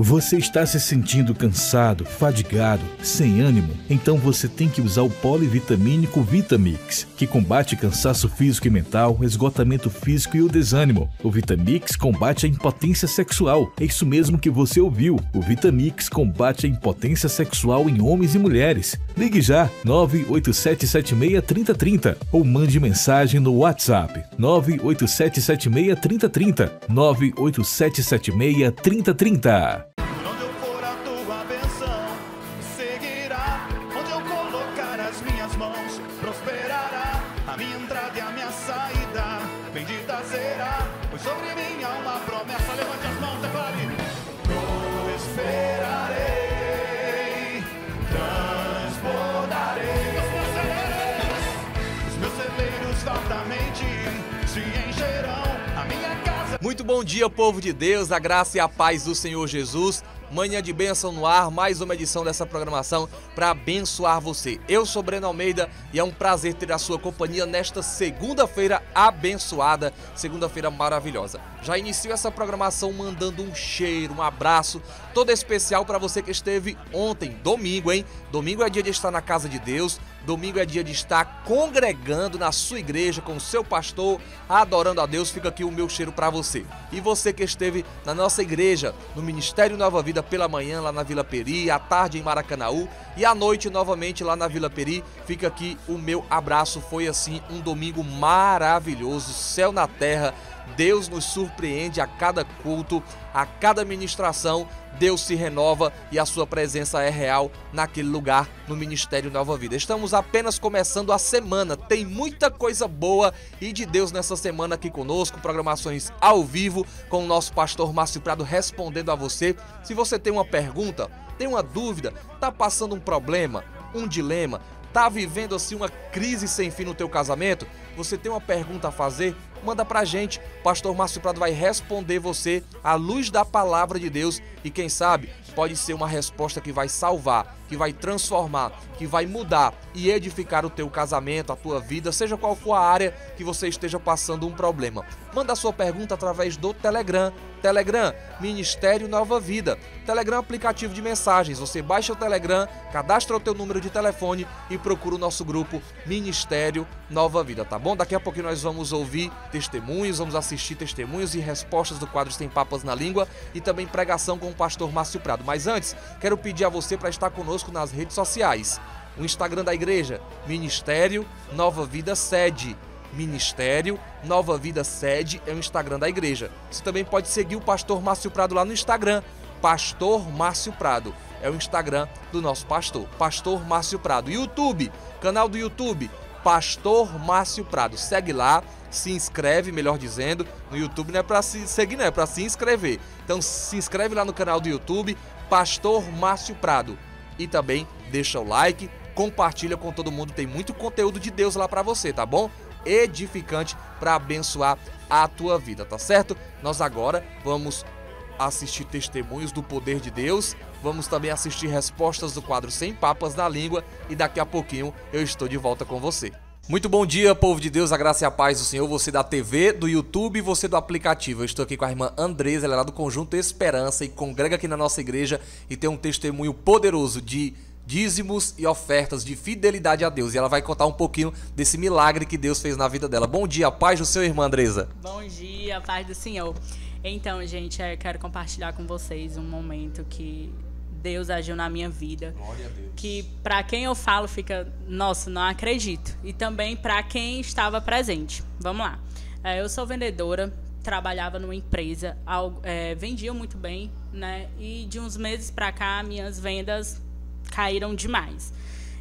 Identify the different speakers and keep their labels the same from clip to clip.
Speaker 1: Você está se sentindo cansado, fadigado, sem ânimo? Então você tem que usar o polivitamínico Vitamix, que combate cansaço físico e mental, esgotamento físico e o desânimo. O Vitamix combate a impotência sexual. É isso mesmo que você ouviu. O Vitamix combate a impotência sexual em homens e mulheres. Ligue já 987763030 ou mande mensagem no WhatsApp 987763030 987763030.
Speaker 2: Muito bom dia, povo de Deus, a graça e a paz do Senhor Jesus. Manhã de bênção no ar, mais uma edição dessa programação para abençoar você. Eu sou Breno Almeida e é um prazer ter a sua companhia nesta segunda-feira abençoada, segunda-feira maravilhosa. Já inicio essa programação mandando um cheiro, um abraço todo especial para você que esteve ontem, domingo, hein? Domingo é dia de estar na casa de Deus, domingo é dia de estar congregando na sua igreja com o seu pastor, adorando a Deus. Fica aqui o meu cheiro para você. E você que esteve na nossa igreja, no Ministério Nova Vida pela manhã lá na Vila Peri, à tarde em Maracanaú e à noite novamente lá na Vila Peri, fica aqui o meu abraço. Foi assim um domingo maravilhoso, céu na terra. Deus nos surpreende a cada culto, a cada ministração. Deus se renova e a sua presença é real naquele lugar, no Ministério Nova Vida. Estamos apenas começando a semana, tem muita coisa boa e de Deus nessa semana aqui conosco, programações ao vivo com o nosso pastor Márcio Prado respondendo a você. Se você tem uma pergunta, tem uma dúvida, está passando um problema, um dilema, está vivendo assim uma crise sem fim no teu casamento, você tem uma pergunta a fazer, manda pra gente. O pastor Márcio Prado vai responder você à luz da palavra de Deus e quem sabe pode ser uma resposta que vai salvar, que vai transformar, que vai mudar e edificar o teu casamento, a tua vida, seja qual for a área que você esteja passando um problema. Manda a sua pergunta através do Telegram. Telegram, Ministério Nova Vida. Telegram, aplicativo de mensagens. Você baixa o Telegram, cadastra o teu número de telefone e procura o nosso grupo Ministério Nova Vida, tá bom? Daqui a pouquinho nós vamos ouvir testemunhos, vamos assistir testemunhos e respostas do quadro Sem Papas na Língua e também pregação com o pastor Márcio Prado. Mas antes, quero pedir a você para estar conosco nas redes sociais. O Instagram da igreja, Ministério Nova Vida Sede. Ministério Nova Vida Sede é o Instagram da igreja. Você também pode seguir o pastor Márcio Prado lá no Instagram. Pastor Márcio Prado é o Instagram do nosso pastor, Pastor Márcio Prado. YouTube, canal do YouTube, Pastor Márcio Prado. Segue lá, se inscreve, melhor dizendo. No YouTube não é para se seguir, não, é para se inscrever. Então se inscreve lá no canal do YouTube, Pastor Márcio Prado. E também deixa o like, compartilha com todo mundo. Tem muito conteúdo de Deus lá para você, tá bom? Edificante para abençoar a tua vida, tá certo? Nós agora vamos assistir testemunhos do poder de Deus, vamos também assistir respostas do quadro Sem Papas na Língua e daqui a pouquinho eu estou de volta com você. Muito bom dia, povo de Deus, a graça e a paz do Senhor, você da TV, do YouTube e você do aplicativo. Eu estou aqui com a irmã Andresa, ela é lá do Conjunto Esperança e congrega aqui na nossa igreja e tem um testemunho poderoso de dízimos e ofertas, de fidelidade a Deus. E ela vai contar um pouquinho desse milagre que Deus fez na vida dela. Bom dia, paz do Senhor, irmã Andresa.
Speaker 3: Bom dia, paz do Senhor. Então, gente, eu quero compartilhar com vocês um momento que Deus agiu na minha vida.
Speaker 2: Glória a Deus. Que
Speaker 3: para quem eu falo fica, nossa, não acredito. E também para quem estava presente. Vamos lá. Eu sou vendedora, trabalhava numa empresa, vendia muito bem, né? E de uns meses para cá, minhas vendas caíram demais.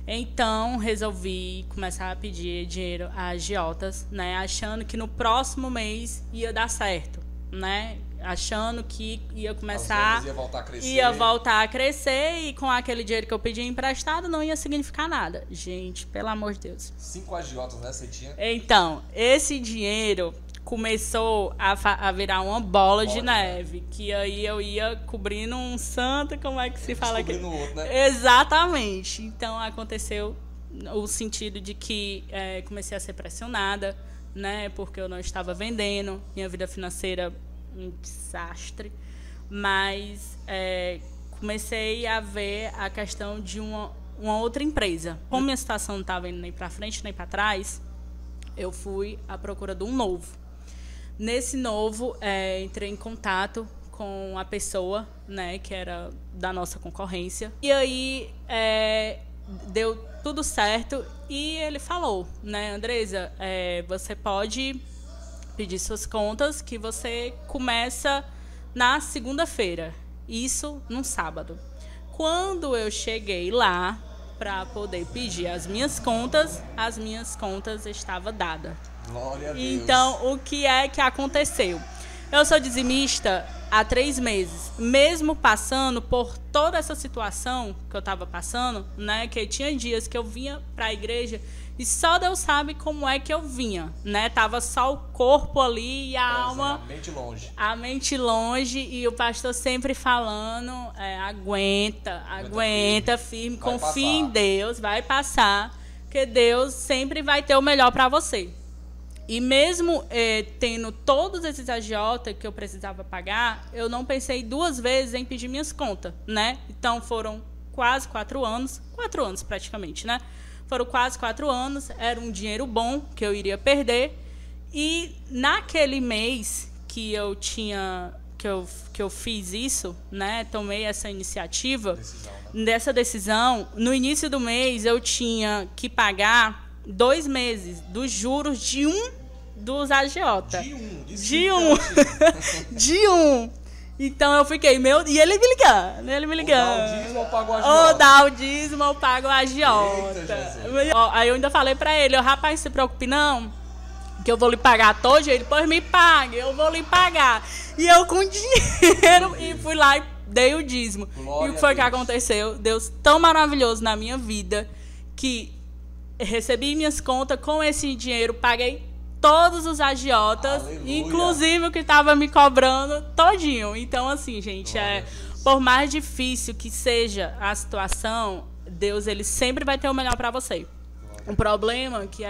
Speaker 3: Então, resolvi começar a pedir dinheiro a agiotas, né? Achando que no próximo mês ia dar certo, né? Achando que ia começar, ia voltar a crescer e com aquele dinheiro que eu pedi emprestado não ia significar nada. Gente, pelo amor de Deus.
Speaker 2: 5 agiotas, né? Você tinha?
Speaker 3: Então, esse dinheiro começou a virar uma bola de neve, que aí eu ia cobrindo um santo, como é que se fala aqui?
Speaker 2: Cobrindo o outro, né?
Speaker 3: Exatamente. Então aconteceu o sentido de que comecei a ser pressionada, né? Porque eu não estava vendendo, minha vida financeira um desastre, mas comecei a ver a questão de uma outra empresa. Como minha situação não estava indo nem para frente nem para trás, eu fui à procura de um novo. Nesse novo, entrei em contato com a pessoa, né, que era da nossa concorrência. E aí deu tudo certo e ele falou, né, Andresa, você pode pedir suas contas que você começa na segunda-feira, isso num sábado. Quando eu cheguei lá para poder pedir as minhas contas estavam dadas.
Speaker 2: Glória a Deus.
Speaker 3: Então, o que é que aconteceu? Eu sou dizimista há 3 meses, mesmo passando por toda essa situação que eu estava passando, né? Que tinha dias que eu vinha para a igreja e só Deus sabe como é que eu vinha, né? Tava só o corpo ali e a alma...
Speaker 2: A mente longe.
Speaker 3: A mente longe e o pastor sempre falando, aguenta firme, confia em Deus, vai passar, porque Deus sempre vai ter o melhor para você. E mesmo tendo todos esses agiota que eu precisava pagar, eu não pensei 2 vezes em pedir minhas contas, né? Então foram quase 4 anos praticamente, né? Foram quase 4 anos, era um dinheiro bom que eu iria perder. E naquele mês que eu tinha, que eu fiz isso, né? Tomei essa iniciativa, dessa decisão, no início do mês eu tinha que pagar 2 meses dos juros de dos agiota. De um. Então eu fiquei, e ele me ligando. Ou dá o dízimo ou paga o agiota. Aí eu ainda falei pra ele, rapaz, não se preocupe não, que eu vou lhe pagar todo dia. Ele, pois me pague, eu vou lhe pagar. E eu com dinheiro, e fui lá e dei o dízimo. Glória e o que foi que aconteceu? Deus tão maravilhoso na minha vida, que recebi minhas contas com esse dinheiro, paguei todos os agiotas, aleluia, inclusive o que estava me cobrando todinho. Então, assim, gente, por mais difícil que seja a situação, Deus, ele sempre vai ter o melhor para você. O problema é que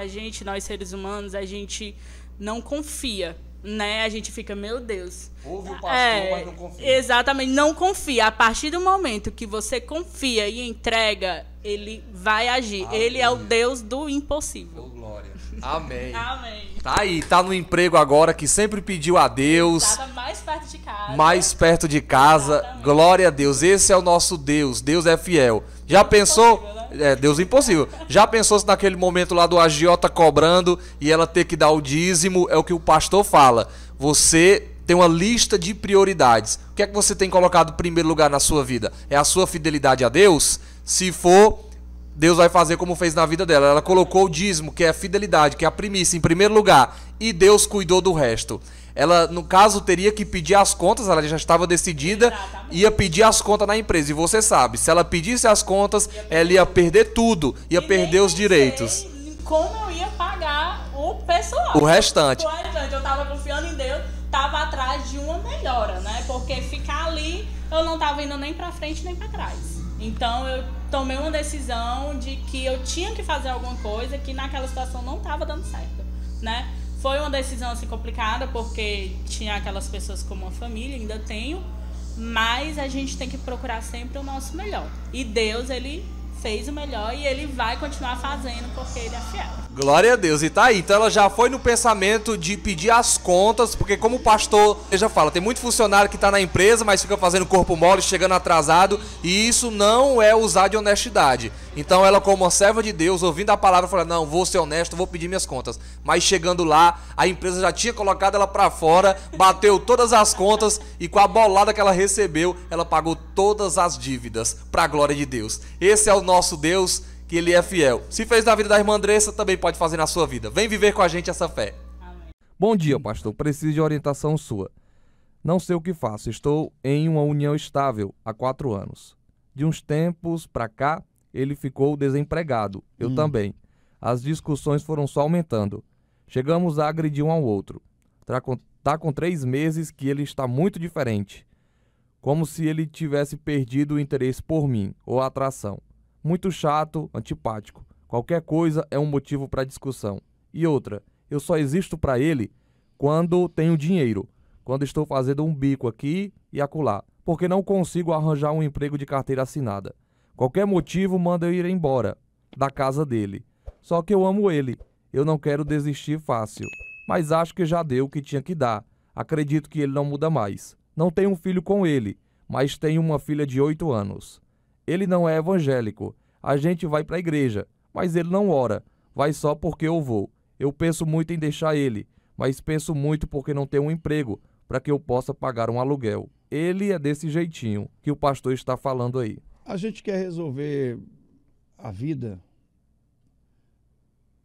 Speaker 3: nós seres humanos, a gente não confia, né? A gente fica, meu Deus.
Speaker 2: Ouve o pastor, mas não confia.
Speaker 3: Exatamente, não confia. A partir do momento que você confia e entrega, ele vai agir. Aleluia. Ele é o Deus do impossível.
Speaker 2: Oh, glória. Amém.
Speaker 3: Amém.
Speaker 2: Tá aí, tá no emprego agora, que sempre pediu a Deus.
Speaker 3: Estava mais perto de casa.
Speaker 2: Mais perto de casa. Exatamente. Glória a Deus. Esse é o nosso Deus. Deus é fiel. Já pensou? Né? Deus impossível. Já pensou se naquele momento lá do agiota cobrando e ela ter que dar o dízimo? É o que o pastor fala. Você tem uma lista de prioridades. O que é que você tem colocado em primeiro lugar na sua vida? É a sua fidelidade a Deus? Se for, Deus vai fazer como fez na vida dela. Ela colocou o dízimo, que é a fidelidade, que é a primícia, em primeiro lugar. E Deus cuidou do resto. Ela, no caso, teria que pedir as contas, ela já estava decidida, exatamente, ia pedir as contas na empresa. E você sabe, se ela pedisse as contas, ela ia perder tudo, ia perder os direitos.
Speaker 3: Como eu ia pagar o pessoal?
Speaker 2: O restante.
Speaker 3: Eu estava confiando em Deus, estava atrás de uma melhora, né? Porque ficar ali, eu não estava indo nem para frente nem para trás. Então, eu tomei uma decisão de que eu tinha que fazer alguma coisa que naquela situação não estava dando certo, né? Foi uma decisão assim complicada, porque tinha aquelas pessoas como uma família, ainda tenho, mas a gente tem que procurar sempre o nosso melhor. E Deus, ele fez o melhor e ele vai continuar fazendo, porque ele é fiel.
Speaker 2: Glória a Deus. E tá aí. Então ela já foi no pensamento de pedir as contas, porque como o pastor já fala, tem muito funcionário que tá na empresa, mas fica fazendo corpo mole, chegando atrasado, e isso não é usar de honestidade. Então ela, como uma serva de Deus, ouvindo a palavra, falou, não, vou ser honesto, vou pedir minhas contas. Mas chegando lá, a empresa já tinha colocado ela pra fora, bateu todas as contas, e com a bolada que ela recebeu, ela pagou todas as dívidas, pra glória de Deus. Esse é o nosso Deus, que ele é fiel. Se fez na vida da irmã Andressa, também pode fazer na sua vida. Vem viver com a gente essa fé.
Speaker 3: Amém.
Speaker 4: Bom dia, pastor. Preciso de orientação sua. Não sei o que faço. Estou em uma união estável há 4 anos. De uns tempos pra cá, ele ficou desempregado. Eu também. As discussões foram só aumentando. Chegamos a agredir um ao outro. Tá com 3 meses que ele está muito diferente. Como se ele tivesse perdido o interesse por mim, ou a atração. Muito chato, antipático. Qualquer coisa é um motivo para discussão. E outra, eu só existo para ele quando tenho dinheiro. Quando estou fazendo um bico aqui e acolá. porque não consigo arranjar um emprego de carteira assinada. Qualquer motivo manda eu ir embora da casa dele. Só que eu amo ele. Eu não quero desistir fácil, mas acho que já deu o que tinha que dar. Acredito que ele não muda mais. Não tenho um filho com ele, mas tenho uma filha de 8 anos. Ele não é evangélico. A gente vai para a igreja, mas ele não ora. Vai só porque eu vou. Eu penso muito em deixar ele, mas penso muito porque não tenho um emprego para que eu possa pagar um aluguel. Ele é desse jeitinho que o pastor está falando aí.
Speaker 5: A gente quer resolver a vida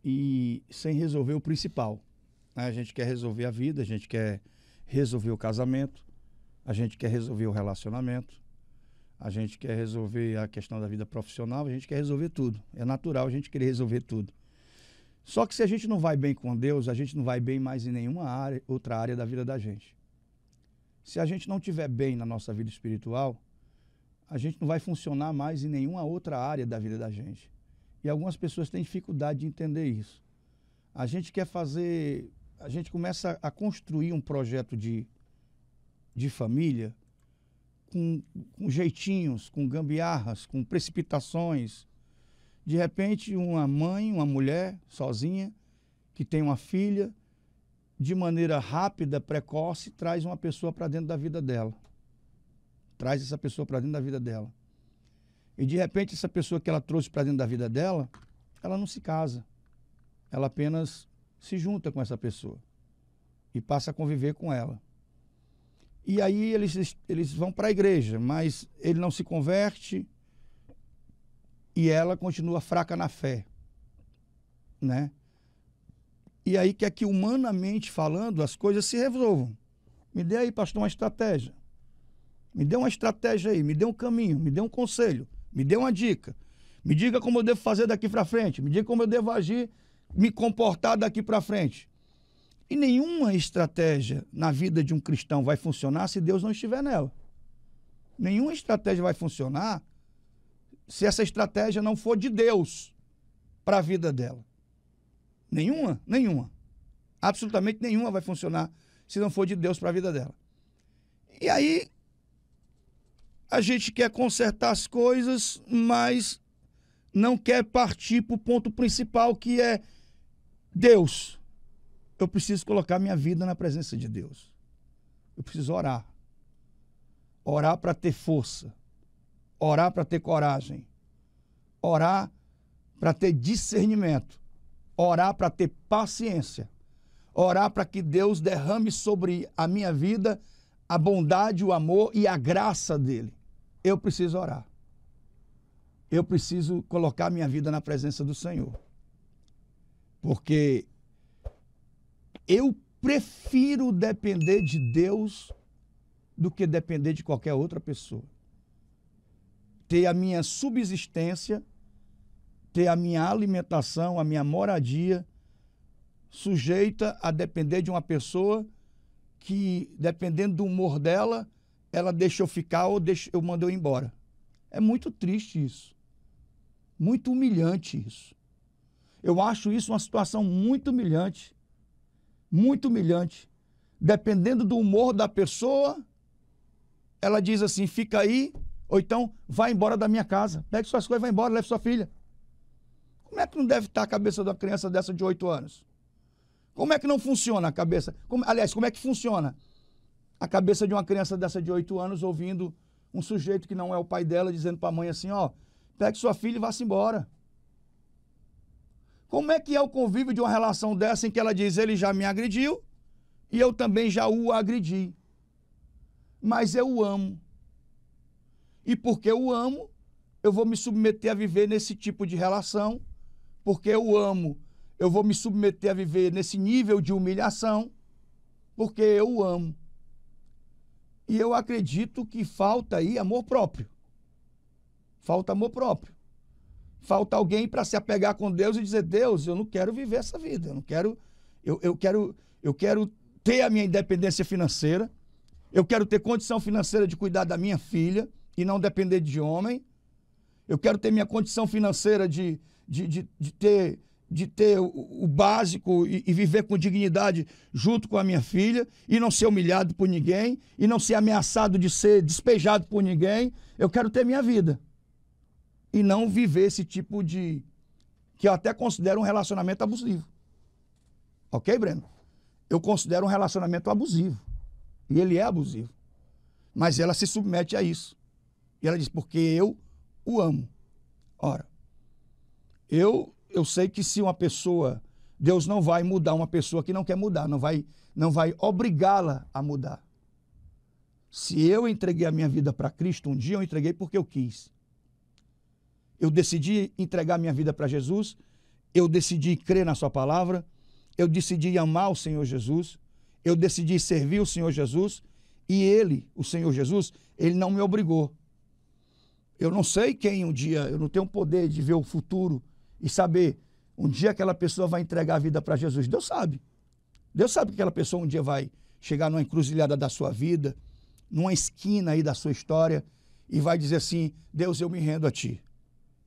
Speaker 5: e sem resolver o principal. A gente quer resolver a vida, a gente quer resolver o casamento, a gente quer resolver o relacionamento, a gente quer resolver a questão da vida profissional, a gente quer resolver tudo. É natural a gente querer resolver tudo. Só que se a gente não vai bem com Deus, a gente não vai bem mais em nenhuma outra área da vida da gente. Se a gente não estiver bem na nossa vida espiritual, a gente não vai funcionar mais em nenhuma outra área da vida da gente. E algumas pessoas têm dificuldade de entender isso. A gente começa a construir um projeto de família com jeitinhos, com gambiarras, com precipitações. De repente, uma mãe, uma mulher sozinha, que tem uma filha, de maneira rápida, precoce, traz uma pessoa para dentro da vida dela. Traz essa pessoa para dentro da vida dela. E de repente, essa pessoa que ela trouxe para dentro da vida dela, ela não se casa. Ela apenas se junta com essa pessoa e passa a conviver com ela. E aí eles vão para a igreja, mas ele não se converte e ela continua fraca na fé, né? E aí quer que, humanamente falando, as coisas se resolvam. Me dê aí, pastor, uma estratégia. Me dê uma estratégia aí, me dê um caminho, me dê um conselho, me dê uma dica. Me diga como eu devo fazer daqui para frente, me diga como eu devo agir, me comportar daqui para frente. E nenhuma estratégia na vida de um cristão vai funcionar se Deus não estiver nela. Nenhuma estratégia vai funcionar se essa estratégia não for de Deus para a vida dela. Nenhuma. Absolutamente nenhuma vai funcionar se não for de Deus para a vida dela. E aí, a gente quer consertar as coisas, mas não quer partir para o ponto principal, que é Deus. Eu preciso colocar minha vida na presença de Deus. Eu preciso orar. Orar para ter força. Orar para ter coragem. Orar para ter discernimento. Orar para ter paciência. Orar para que Deus derrame sobre a minha vida a bondade, o amor e a graça dele. Eu preciso orar. Eu preciso colocar minha vida na presença do Senhor. Porque eu prefiro depender de Deus do que depender de qualquer outra pessoa. Ter a minha subsistência, ter a minha alimentação, a minha moradia sujeita a depender de uma pessoa que, dependendo do humor dela, ela deixa eu ficar ou eu mando eu embora. É muito triste isso. Muito humilhante isso. Eu acho isso uma situação muito humilhante. Muito humilhante. Dependendo do humor da pessoa, ela diz assim, fica aí, ou então vai embora da minha casa. Pegue suas coisas e vai embora, leve sua filha. Como é que não deve estar a cabeça de uma criança dessa de 8 anos? Como é que não funciona a cabeça? Aliás, como é que funciona a cabeça de uma criança dessa de 8 anos ouvindo um sujeito que não é o pai dela dizendo para a mãe assim, ó, pegue sua filha e vá-se embora. Como é que é o convívio de uma relação dessa em que ela diz, ele já me agrediu e eu também já o agredi. Mas eu o amo. E porque eu o amo, eu vou me submeter a viver nesse tipo de relação. Porque eu o amo, eu vou me submeter a viver nesse nível de humilhação. Porque eu o amo. E eu acredito que falta aí amor próprio. Falta amor próprio. Falta alguém para se apegar com Deus e dizer, Deus, eu não quero viver essa vida. Eu quero ter a minha independência financeira. Eu quero ter condição financeira de cuidar da minha filha e não depender de homem. Eu quero ter minha condição financeira de ter de ter o básico e viver com dignidade junto com a minha filha, e não ser humilhado por ninguém, e não ser ameaçado de ser despejado por ninguém. Eu quero ter minha vida. E não viver esse tipo de... que eu até considero um relacionamento abusivo. Ok, Breno? Eu considero um relacionamento abusivo. E ele é abusivo. Mas ela se submete a isso. E ela diz, porque eu o amo. Ora, eu sei que se uma pessoa... Deus não vai mudar uma pessoa que não quer mudar. Não vai obrigá-la a mudar. Se eu entreguei a minha vida para Cristo um dia, eu entreguei porque eu quis. Eu decidi entregar minha vida para Jesus. Eu decidi crer na sua palavra. Eu decidi amar o Senhor Jesus. Eu decidi servir o Senhor Jesus. E ele, o Senhor Jesus, ele não me obrigou. Eu não sei quem um dia, eu não tenho o poder de ver o futuro e saber um dia aquela pessoa vai entregar a vida para Jesus. Deus sabe. Deus sabe que aquela pessoa um dia vai chegar numa encruzilhada da sua vida, numa esquina aí da sua história, e vai dizer assim, Deus, eu me rendo a ti.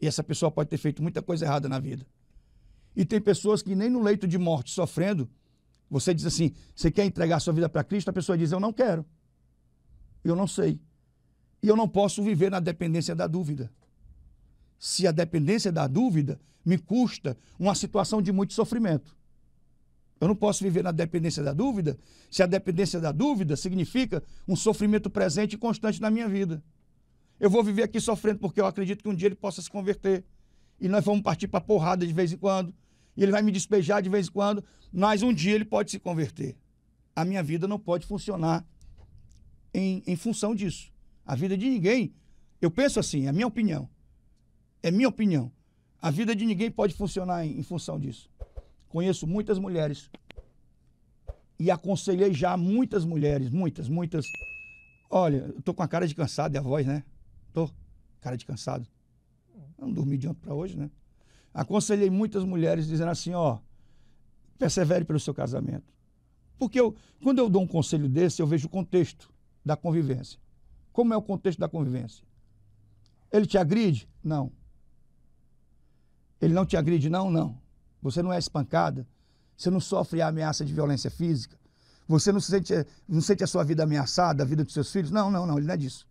Speaker 5: E essa pessoa pode ter feito muita coisa errada na vida. E tem pessoas que nem no leito de morte, sofrendo, você diz assim, você quer entregar a sua vida para Cristo? A pessoa diz, eu não quero. Eu não sei. E eu não posso viver na dependência da dúvida. Se a dependência da dúvida me custa uma situação de muito sofrimento. Eu não posso viver na dependência da dúvida, se a dependência da dúvida significa um sofrimento presente e constante na minha vida. Eu vou viver aqui sofrendo porque eu acredito que um dia ele possa se converter. E nós vamos partir para porrada de vez em quando. E ele vai me despejar de vez em quando. Mas um dia ele pode se converter. A minha vida não pode funcionar em função disso. A vida de ninguém, eu penso assim, é a minha opinião. É minha opinião. A vida de ninguém pode funcionar em função disso. Conheço muitas mulheres e aconselhei já muitas mulheres, muitas. Olha, eu tô com a cara de cansado, e a voz, né? Tô, cara de cansado. Eu não dormi de ontem para hoje, né? Aconselhei muitas mulheres dizendo assim, ó, persevere pelo seu casamento. Porque quando eu dou um conselho desse, eu vejo o contexto da convivência. Como é o contexto da convivência? Ele te agride? Não. Ele não te agride? Não, não. Você não é espancada? Você não sofre a ameaça de violência física? Você não sente a sua vida ameaçada, a vida dos seus filhos? Não, ele não é disso.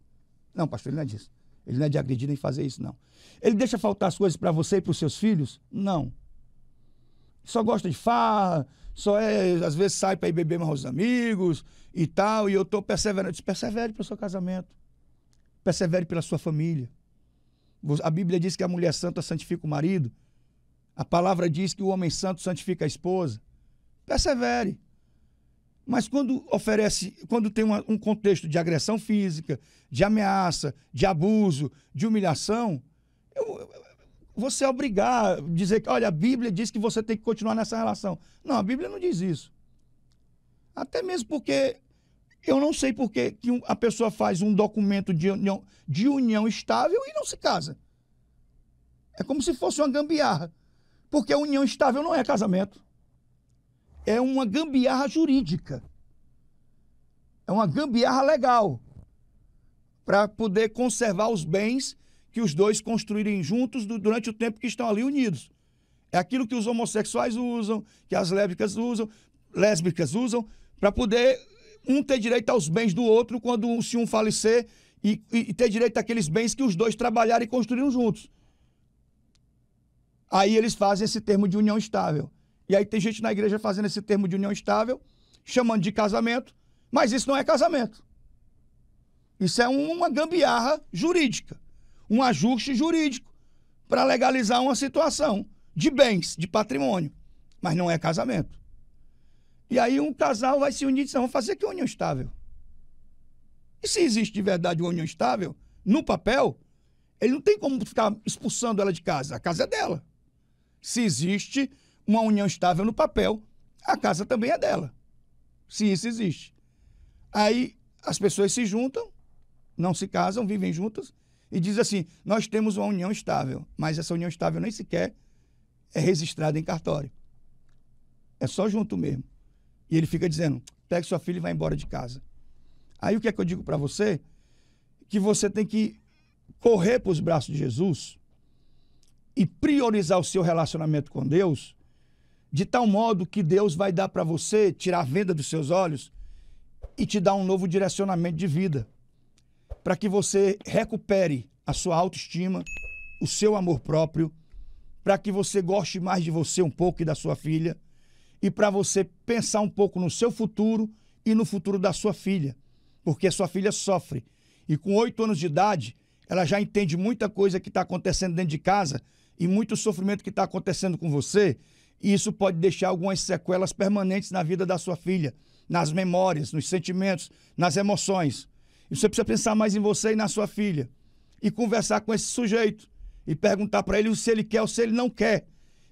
Speaker 5: Não, pastor, ele não é disso. Ele não é de agredir nem fazer isso, não. Ele deixa faltar as coisas para você e para os seus filhos? Não. Só gosta de farra, às vezes sai para ir beber com os amigos e tal, e eu estou perseverando. Eu disse, persevere pelo seu casamento. Persevere pela sua família. A Bíblia diz que a mulher santa santifica o marido. A palavra diz que o homem santo santifica a esposa. Persevere. Mas quando tem um contexto de agressão física, de ameaça, de abuso, de humilhação, você é obrigar a dizer que, olha, a Bíblia diz que você tem que continuar nessa relação. Não, a Bíblia não diz isso. Até mesmo porque eu não sei por que a pessoa faz um documento de união estável e não se casa. É como se fosse uma gambiarra. Porque a união estável não é casamento. É uma gambiarra jurídica. É uma gambiarra legal. Para poder conservar os bens que os dois construírem juntos durante o tempo que estão ali unidos. É aquilo que os homossexuais usam, que as lésbicas usam, para poder um ter direito aos bens do outro se um falecer e ter direito àqueles bens que os dois trabalharam e construíram juntos. Aí eles fazem esse termo de união estável. E aí tem gente na igreja fazendo esse termo de união estável, chamando de casamento, mas isso não é casamento. Isso é uma gambiarra jurídica, um ajuste jurídico para legalizar uma situação de bens, de patrimônio, mas não é casamento. E aí um casal vai se unir e diz, vamos fazer que união estável. E se existe de verdade uma união estável, no papel, ele não tem como ficar expulsando ela de casa, a casa é dela. Se existe uma união estável no papel, a casa também é dela. Se isso existe. Aí as pessoas se juntam, não se casam, vivem juntas e dizem assim, nós temos uma união estável, mas essa união estável nem sequer é registrada em cartório. É só junto mesmo. E ele fica dizendo, pega sua filha e vai embora de casa. Aí o que é que eu digo para você? Que você tem que correr para os braços de Jesus e priorizar o seu relacionamento com Deus de tal modo que Deus vai dar para você, tirar a venda dos seus olhos e te dar um novo direcionamento de vida, para que você recupere a sua autoestima, o seu amor próprio, para que você goste mais de você um pouco e da sua filha, e para você pensar um pouco no seu futuro e no futuro da sua filha, porque a sua filha sofre. E com 8 anos de idade, ela já entende muita coisa que está acontecendo dentro de casa e muito sofrimento que está acontecendo com você, e isso pode deixar algumas sequelas permanentes na vida da sua filha, nas memórias, nos sentimentos, nas emoções. E você precisa pensar mais em você e na sua filha, e conversar com esse sujeito, e perguntar para ele se ele quer ou se ele não quer.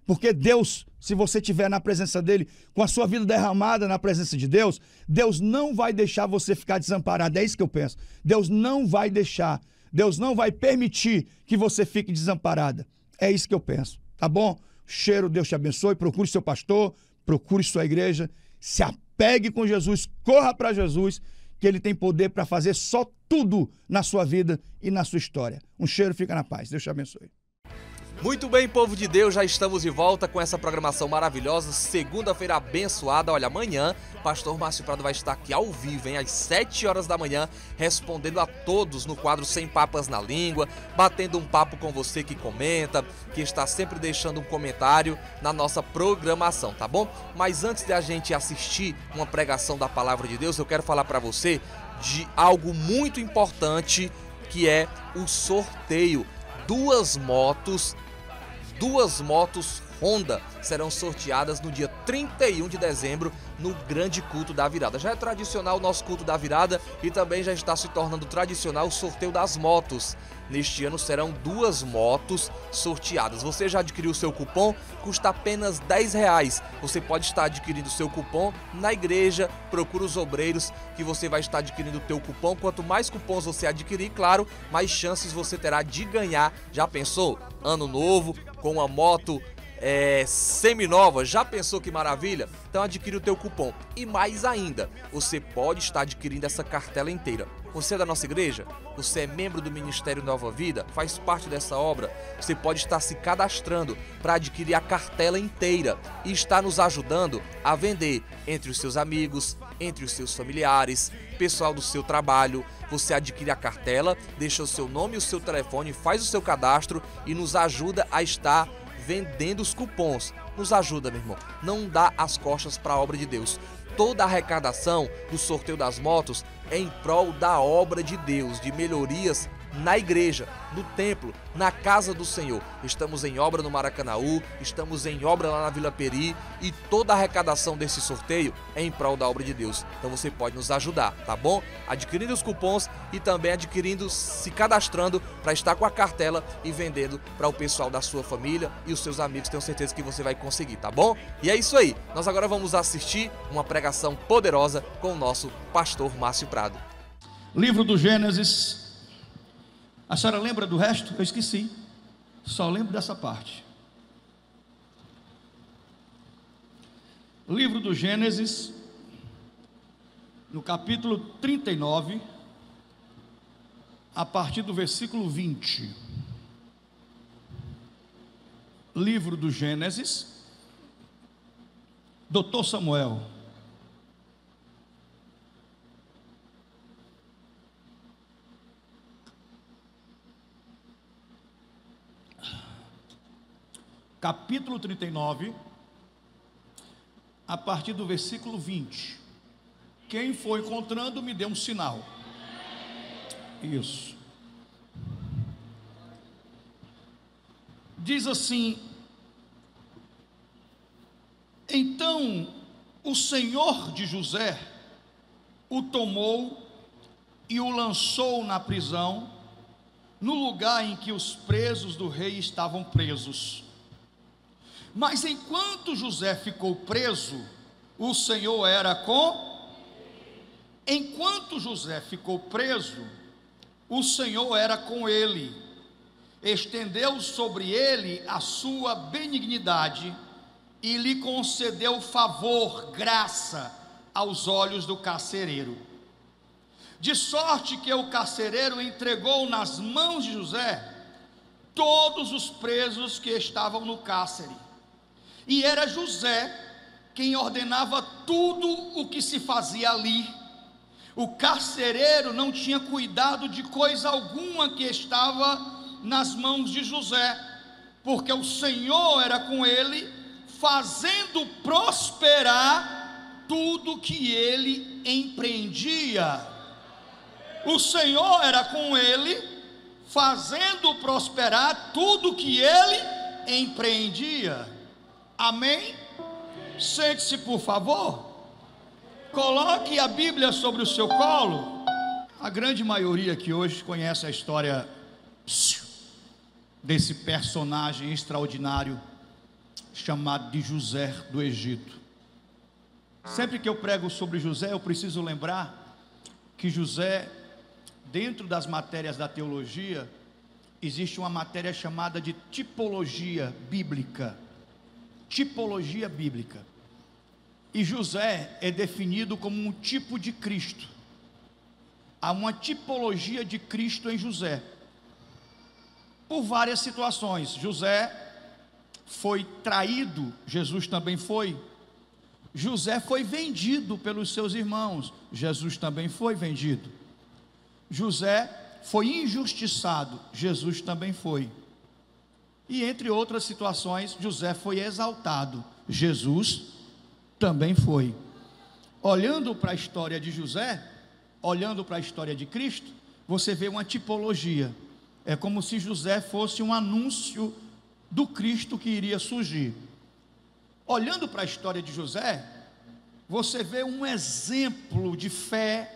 Speaker 5: Porque Deus, se você estiver na presença dele, com a sua vida derramada na presença de Deus, Deus não vai deixar você ficar desamparado. É isso que eu penso. Deus não vai deixar, Deus não vai permitir que você fique desamparada. É isso que eu penso, tá bom? Cheiro, Deus te abençoe, procure seu pastor, procure sua igreja, se apegue com Jesus, corra para Jesus, que ele tem poder para fazer só tudo na sua vida e na sua história. Um cheiro, fica na paz. Deus te abençoe.
Speaker 2: Muito bem, povo de Deus, já estamos de volta com essa programação maravilhosa, segunda-feira abençoada. Olha, amanhã, pastor Márcio Prado vai estar aqui ao vivo, às 7 horas da manhã, respondendo a todos no quadro Sem Papas na Língua, batendo um papo com você que comenta, que está sempre deixando um comentário na nossa programação, tá bom? Mas antes de a gente assistir uma pregação da Palavra de Deus, eu quero falar para você de algo muito importante, que é o sorteio. Duas motos Honda serão sorteadas no dia 31 de dezembro no grande culto da virada. Já é tradicional o nosso culto da virada e também já está se tornando tradicional o sorteio das motos. Neste ano serão 2 motos sorteadas. Você já adquiriu o seu cupom? Custa apenas R$10. Você pode estar adquirindo o seu cupom na igreja, procura os obreiros que você vai estar adquirindo o teu cupom. Quanto mais cupons você adquirir, claro, mais chances você terá de ganhar. Já pensou? Ano novo, com uma moto seminova, já pensou que maravilha? Então adquire o teu cupom. E mais ainda, você pode estar adquirindo essa cartela inteira. Você é da nossa igreja? Você é membro do Ministério Nova Vida? Faz parte dessa obra? Você pode estar se cadastrando para adquirir a cartela inteira e estar nos ajudando a vender entre os seus amigos, entre os seus familiares, pessoal do seu trabalho. Você adquire a cartela, deixa o seu nome e o seu telefone, faz o seu cadastro e nos ajuda a estar vendendo os cupons. Nos ajuda, meu irmão. Não dá as costas para a obra de Deus. Toda a arrecadação do sorteio das motos é em prol da obra de Deus, de melhorias na igreja, no templo, na casa do Senhor. Estamos em obra no Maracanaú, estamos em obra lá na Vila Peri e toda a arrecadação desse sorteio é em prol da obra de Deus. Então você pode nos ajudar, tá bom? Adquirindo os cupons e também adquirindo, se cadastrando para estar com a cartela e vendendo para o pessoal da sua família e os seus amigos. Tenho certeza que você vai conseguir, tá bom? E é isso aí. Nós agora vamos assistir uma pregação poderosa com o nosso pastor Márcio Prado.
Speaker 5: Livro do Gênesis. A senhora lembra do resto? Eu esqueci. Só lembro dessa parte. Livro do Gênesis, no capítulo 39, a partir do versículo 20. Livro do Gênesis, Dr. Samuel. Capítulo 39, a partir do versículo 20. Quem for encontrando, me dê um sinal. Isso. Diz assim: então o Senhor de José o tomou e o lançou na prisão, no lugar em que os presos do rei estavam presos. Mas enquanto José ficou preso, o Senhor era com... Enquanto José ficou preso, o Senhor era com ele, estendeu sobre ele a sua benignidade e lhe concedeu favor, graça, aos olhos do carcereiro. De sorte que o carcereiro entregou nas mãos de José todos os presos que estavam no cárcere. E era José quem ordenava tudo o que se fazia ali. O carcereiro não tinha cuidado de coisa alguma que estava nas mãos de José, porque o Senhor era com ele, fazendo prosperar tudo que ele empreendia. O Senhor era com ele, fazendo prosperar tudo que ele empreendia. Amém? Sente-se, por favor. Coloque a Bíblia sobre o seu colo. A grande maioria que hoje conhece a história desse personagem extraordinário chamado de José do Egito. Sempre que eu prego sobre José, eu preciso lembrar que José, dentro das matérias da teologia, existe uma matéria chamada de tipologia bíblica. Tipologia bíblica. E José é definido como um tipo de Cristo. Há uma tipologia de Cristo em José, por várias situações. José foi traído, Jesus também foi. José foi vendido pelos seus irmãos, Jesus também foi vendido. José foi injustiçado, Jesus também foi. E entre outras situações, José foi exaltado, Jesus também foi. Olhando para a história de José, olhando para a história de Cristo, você vê uma tipologia. É como se José fosse um anúncio do Cristo que iria surgir. Olhando para a história de José, você vê um exemplo de fé,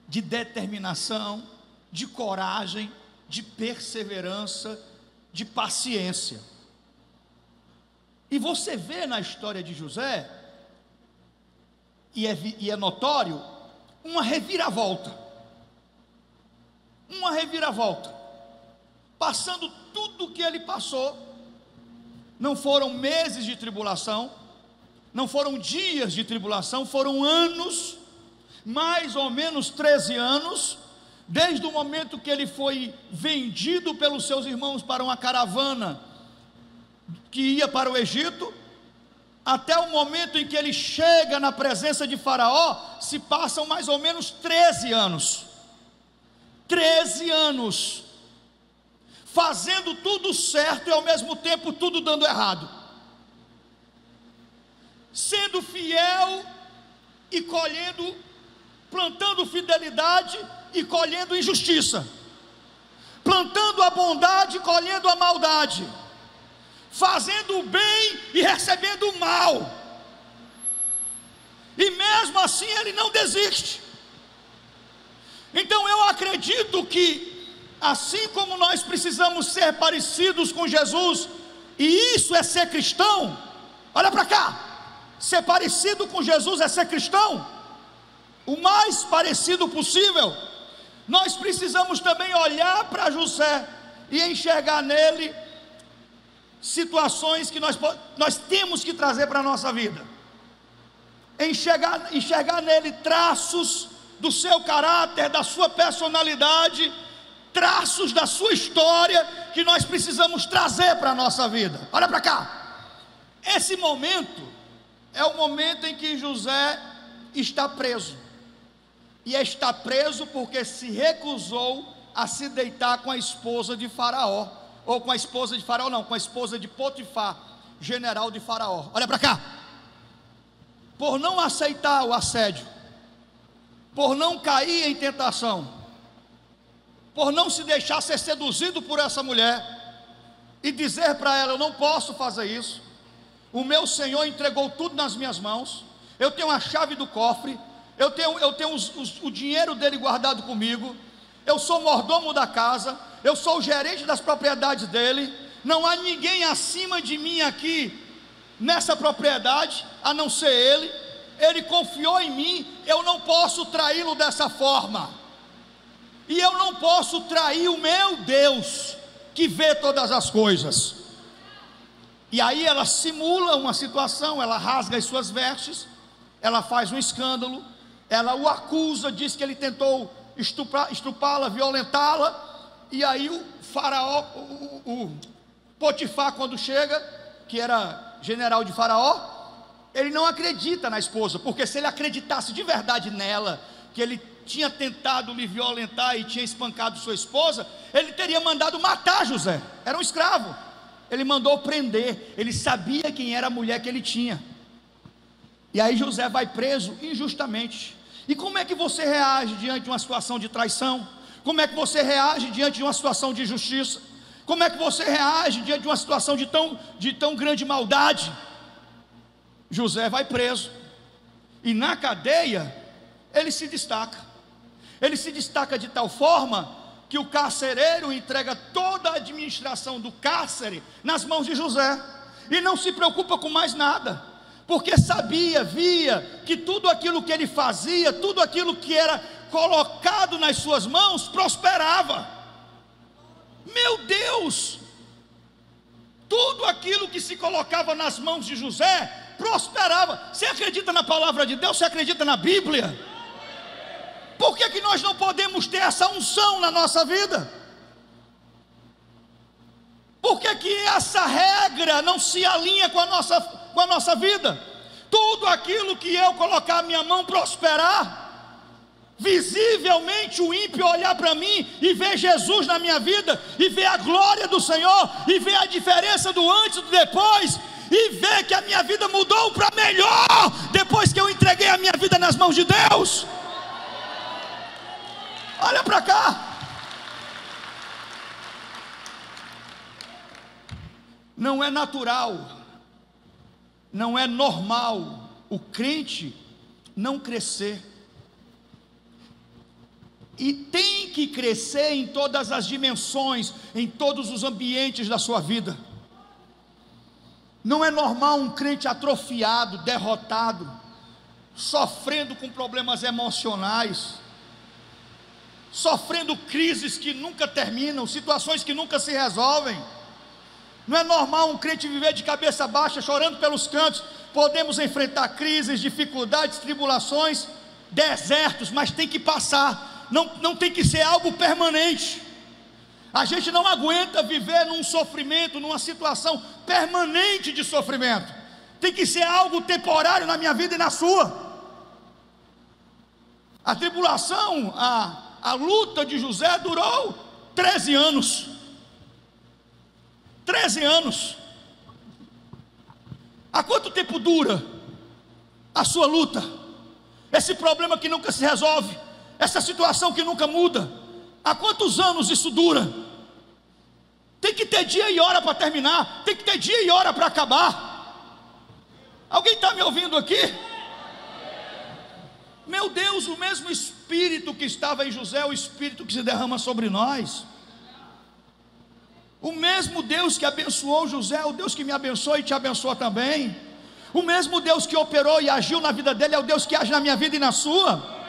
Speaker 5: de determinação, de coragem, de perseverança, de paciência. E você vê na história de José, e é notório, uma reviravolta. Uma reviravolta. Passando tudo o que ele passou, não foram meses de tribulação, não foram dias de tribulação, foram anos, mais ou menos 13 anos, desde o momento que ele foi vendido pelos seus irmãos para uma caravana que ia para o Egito, até o momento em que ele chega na presença de Faraó, se passam mais ou menos 13 anos. 13 anos, fazendo tudo certo e ao mesmo tempo tudo dando errado, sendo fiel e colhendo, plantando fidelidade e colhendo injustiça, plantando a bondade e colhendo a maldade, fazendo o bem e recebendo o mal, e mesmo assim ele não desiste. Então eu acredito que, assim como nós precisamos ser parecidos com Jesus, e isso é ser cristão, olha para cá, ser parecido com Jesus é ser cristão, o mais parecido possível. Nós precisamos também olhar para José e enxergar nele situações que nós temos que trazer para a nossa vida, enxergar nele traços do seu caráter, da sua personalidade, traços da sua história que nós precisamos trazer para a nossa vida. Olha para cá, esse momento é o momento em que José está preso, e está preso porque se recusou a se deitar com a esposa de Faraó, ou com a esposa de Faraó não, com a esposa de Potifar, general de Faraó. Olha para cá, por não aceitar o assédio, por não cair em tentação, por não se deixar ser seduzido por essa mulher, e dizer para ela: eu não posso fazer isso, o meu Senhor entregou tudo nas minhas mãos, eu tenho a chave do cofre, eu tenho o dinheiro dele guardado comigo, eu sou mordomo da casa, eu sou o gerente das propriedades dele, não há ninguém acima de mim aqui nessa propriedade, a não ser ele confiou em mim, eu não posso traí-lo dessa forma, e eu não posso trair o meu Deus, que vê todas as coisas. E aí ela simula uma situação, ela rasga as suas vestes, ela faz um escândalo, ela o acusa, diz que ele tentou estrupá-la, violentá-la, e aí o Faraó, o Potifar, quando chega, que era general de Faraó, ele não acredita na esposa, porque se ele acreditasse de verdade nela, que ele tinha tentado lhe violentar e tinha espancado sua esposa, ele teria mandado matar José. Era um escravo. Ele mandou prender. Ele sabia quem era a mulher que ele tinha. E aí José vai preso injustamente. E como é que você reage diante de uma situação de traição? Como é que você reage diante de uma situação de injustiça? Como é que você reage diante de uma situação de tão grande maldade? José vai preso. E na cadeia ele se destaca. Ele se destaca de tal forma que o carcereiro entrega toda a administração do cárcere nas mãos de José, e não se preocupa com mais nada, porque via que tudo aquilo que ele fazia, tudo aquilo que era colocado nas suas mãos, prosperava. Meu Deus! Tudo aquilo que se colocava nas mãos de José, prosperava. Você acredita na palavra de Deus? Você acredita na Bíblia? Por que nós não podemos ter essa unção na nossa vida? Por que essa regra não se alinha com a nossa vida? Tudo aquilo que eu colocar a minha mão prosperar, visivelmente o ímpio olhar para mim e ver Jesus na minha vida, e ver a glória do Senhor, e ver a diferença do antes e do depois, e ver que a minha vida mudou para melhor, depois que eu entreguei a minha vida nas mãos de Deus. Olha para cá. Não é natural, não é normal o crente não crescer. E tem que crescer em todas as dimensões, em todos os ambientes da sua vida. Não é normal um crente atrofiado, derrotado, sofrendo com problemas emocionais, sofrendo crises que nunca terminam, situações que nunca se resolvem. Não é normal um crente viver de cabeça baixa, chorando pelos cantos. Podemos enfrentar crises, dificuldades, tribulações, desertos, mas tem que passar. Não tem que ser algo permanente. A gente não aguenta viver num sofrimento, numa situação permanente de sofrimento. Tem que ser algo temporário na minha vida e na sua. A tribulação, a luta de José durou 13 anos. 13 anos. Há quanto tempo dura a sua luta? Esse problema que nunca se resolve, essa situação que nunca muda, há quantos anos isso dura? Tem que ter dia e hora para terminar, tem que ter dia e hora para acabar. Alguém está me ouvindo aqui? Meu Deus, o mesmo Espírito que estava em José é o Espírito que se derrama sobre nós. O mesmo Deus que abençoou José é o Deus que me abençoa e te abençoa também. O mesmo Deus que operou e agiu na vida dele é o Deus que age na minha vida e na sua.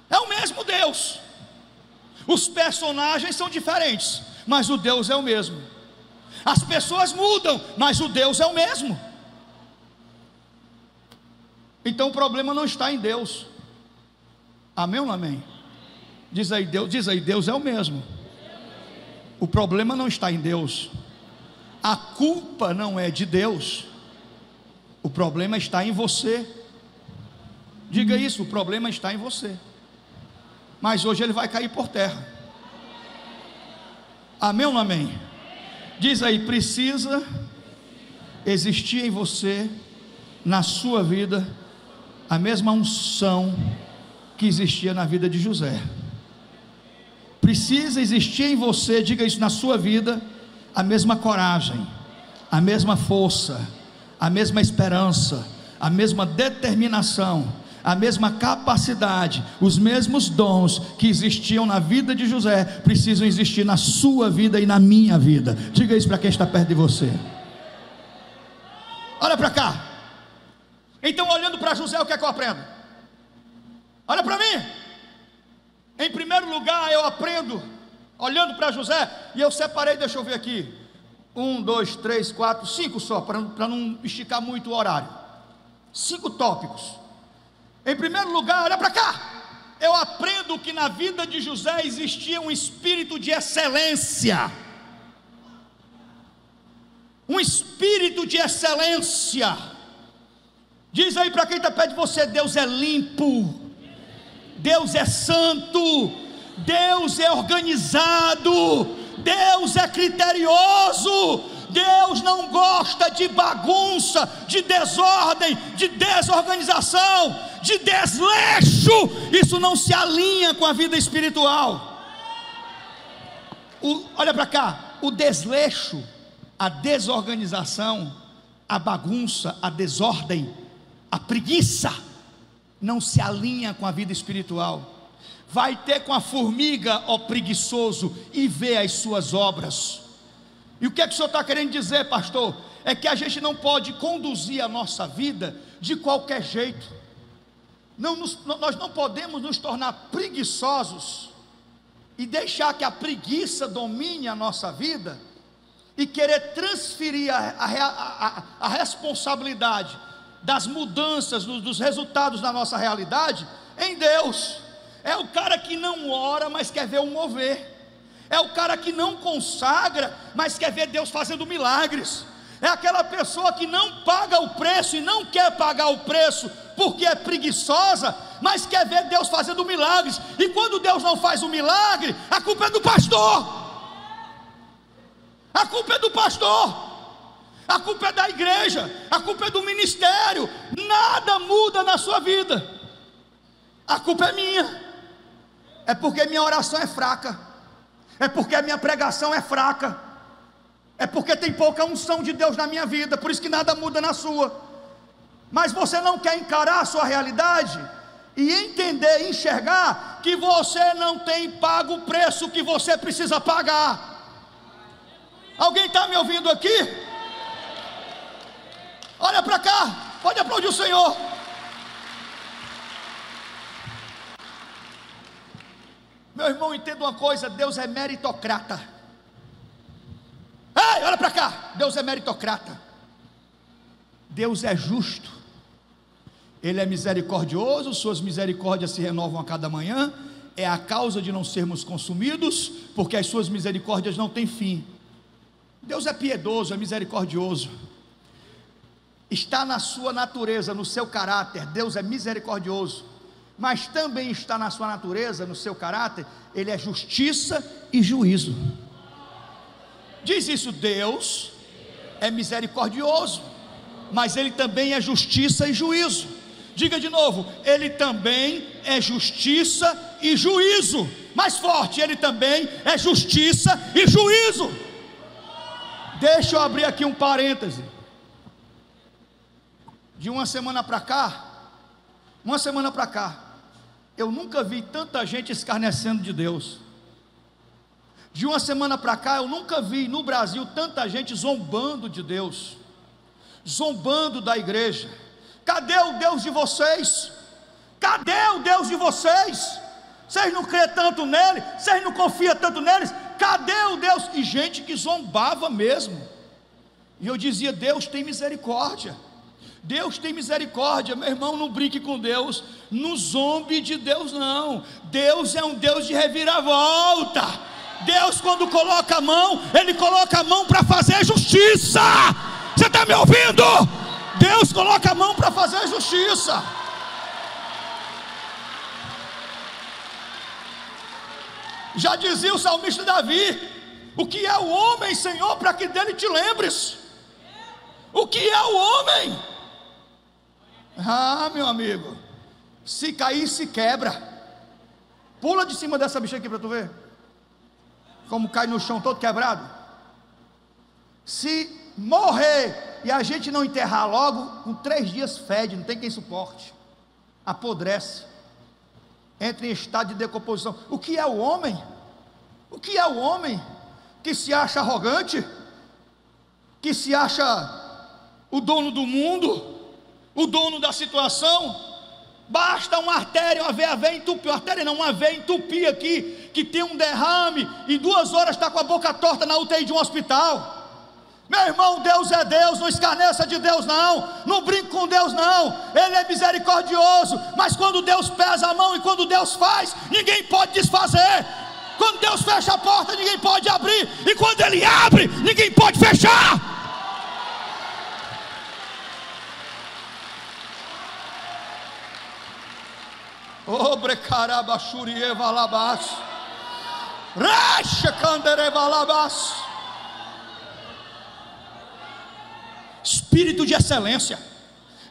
Speaker 5: É o mesmo Deus. Os personagens são diferentes, mas o Deus é o mesmo. As pessoas mudam, mas o Deus é o mesmo. Então o problema não está em Deus. Amém ou não amém? Diz aí, Deus é o mesmo. O problema não está em Deus. A culpa não é de Deus. O problema está em você. Diga isso, o problema está em você. Mas hoje ele vai cair por terra. Amém ou não amém? Diz aí, precisa existir em você, na sua vida, a mesma unção que existia na vida de José. Precisa existir em você, diga isso, na sua vida, a mesma coragem, a mesma força, a mesma esperança, a mesma determinação, a mesma capacidade, os mesmos dons que existiam na vida de José, precisam existir na sua vida e na minha vida. Diga isso para quem está perto de você. Olha para cá. Então, olhando para José, o que é que eu aprendo? Olha para mim. Em primeiro lugar, eu aprendo, olhando para José, e eu separei, deixa eu ver aqui, 1, 2, 3, 4, 5 só, para não esticar muito o horário. 5 tópicos. Em primeiro lugar, olha para cá. Eu aprendo que na vida de José existia um espírito de excelência. um espírito de excelência. Diz aí para quem está perto de você: Deus é limpo, Deus é santo, Deus é organizado, Deus é criterioso. Deus não gosta de bagunça, de desordem, de desorganização, de desleixo. Isso não se alinha com a vida espiritual. Olha para cá, o desleixo, a desorganização, a bagunça, a desordem, a preguiça não se alinha com a vida espiritual. Vai ter com a formiga, ó preguiçoso, e vê as suas obras. E o que é que o senhor está querendo dizer, pastor? É que a gente não pode conduzir a nossa vida de qualquer jeito. Nós não podemos nos tornar preguiçosos e deixar que a preguiça domine a nossa vida e querer transferir a responsabilidade das mudanças, dos resultados da nossa realidade em Deus. É o cara que não ora, mas quer ver o mover. É o cara que não consagra, mas quer ver Deus fazendo milagres. É aquela pessoa que não paga o preço e não quer pagar o preço porque é preguiçosa, mas quer ver Deus fazendo milagres. E quando Deus não faz o milagre, a culpa é do pastor. A culpa é do pastor. A culpa é da igreja. A culpa é do ministério. Nada muda na sua vida. A culpa é minha. É porque minha oração é fraca. É porque a minha pregação é fraca. É porque tem pouca unção de Deus na minha vida. Por isso que nada muda na sua. Mas você não quer encarar a sua realidade e entender, enxergar que você não tem pago o preço que você precisa pagar. Alguém está me ouvindo aqui? Olha para cá, pode aplaudir o Senhor. Meu irmão, entenda uma coisa: Deus é meritocrata. Ei, olha para cá, Deus é meritocrata. Deus é justo. Ele é misericordioso, suas misericórdias se renovam a cada manhã. É a causa de não sermos consumidos, porque as suas misericórdias não têm fim. Deus é piedoso, é misericordioso. Está na sua natureza, no seu caráter. Deus é misericordioso, mas também está na sua natureza, no seu caráter, Ele é justiça e juízo. Diz isso: Deus é misericordioso, mas Ele também é justiça e juízo. Diga de novo: Ele também é justiça e juízo. Mais forte: Ele também é justiça e juízo. Deixa eu abrir aqui um parêntese. De uma semana para cá, eu nunca vi tanta gente escarnecendo de Deus. De uma semana para cá, eu nunca vi no Brasil tanta gente zombando de Deus, zombando da igreja. Cadê o Deus de vocês? Cadê o Deus de vocês? Vocês não crêem tanto nele? Vocês não confiam tanto neles? Cadê o Deus? E gente que zombava mesmo. E eu dizia: Deus tem misericórdia. Deus tem misericórdia. Meu irmão, não brinque com Deus, não zombe de Deus não. Deus é um Deus de reviravolta. Deus, quando coloca a mão, Ele coloca a mão para fazer justiça. Você está me ouvindo? Deus coloca a mão para fazer justiça. Já dizia o salmista Davi: o que é o homem, Senhor, para que dele te lembres? O que é o homem? Ah, meu amigo, se cair, se quebra. Pula de cima dessa bicha aqui para tu ver como cai no chão todo quebrado. Se morrer e a gente não enterrar logo, com 3 dias fede, não tem quem suporte, apodrece, entra em estado de decomposição. O que é o homem? O que é o homem que se acha arrogante, que se acha o dono do mundo, o dono da situação? Basta uma artéria, uma veia entupir, uma artéria não, uma veia entupir aqui, que tem um derrame, e 2 horas está com a boca torta na UTI de um hospital. Meu irmão, Deus é Deus, não escarneça de Deus não brinque com Deus não. Ele é misericordioso, mas quando Deus pesa a mão e quando Deus faz, ninguém pode desfazer. Quando Deus fecha a porta, ninguém pode abrir, e quando Ele abre, ninguém pode fechar. Obrecarabachurievalabás. Rachacanderevalabás. Espírito de excelência.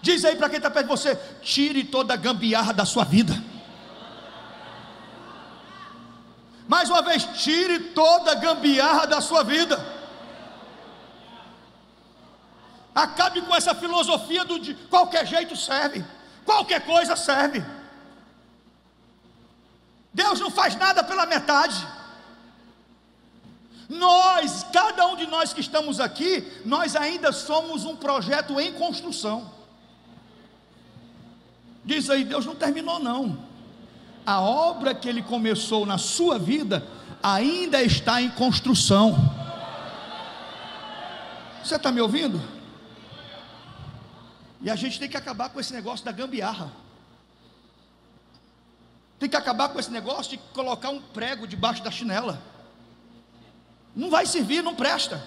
Speaker 5: Diz aí para quem está perto de você: tire toda a gambiarra da sua vida. Mais uma vez, tire toda a gambiarra da sua vida. Acabe com essa filosofia de qualquer jeito serve, qualquer coisa serve. Deus não faz nada pela metade. Nós, cada um de nós que estamos aqui, nós ainda somos um projeto em construção. Diz aí, Deus não terminou não. A obra que Ele começou na sua vida ainda está em construção. Você está me ouvindo? E a gente tem que acabar com esse negócio da gambiarra. Tem que acabar com esse negócio de colocar um prego debaixo da chinela. Não vai servir, não presta.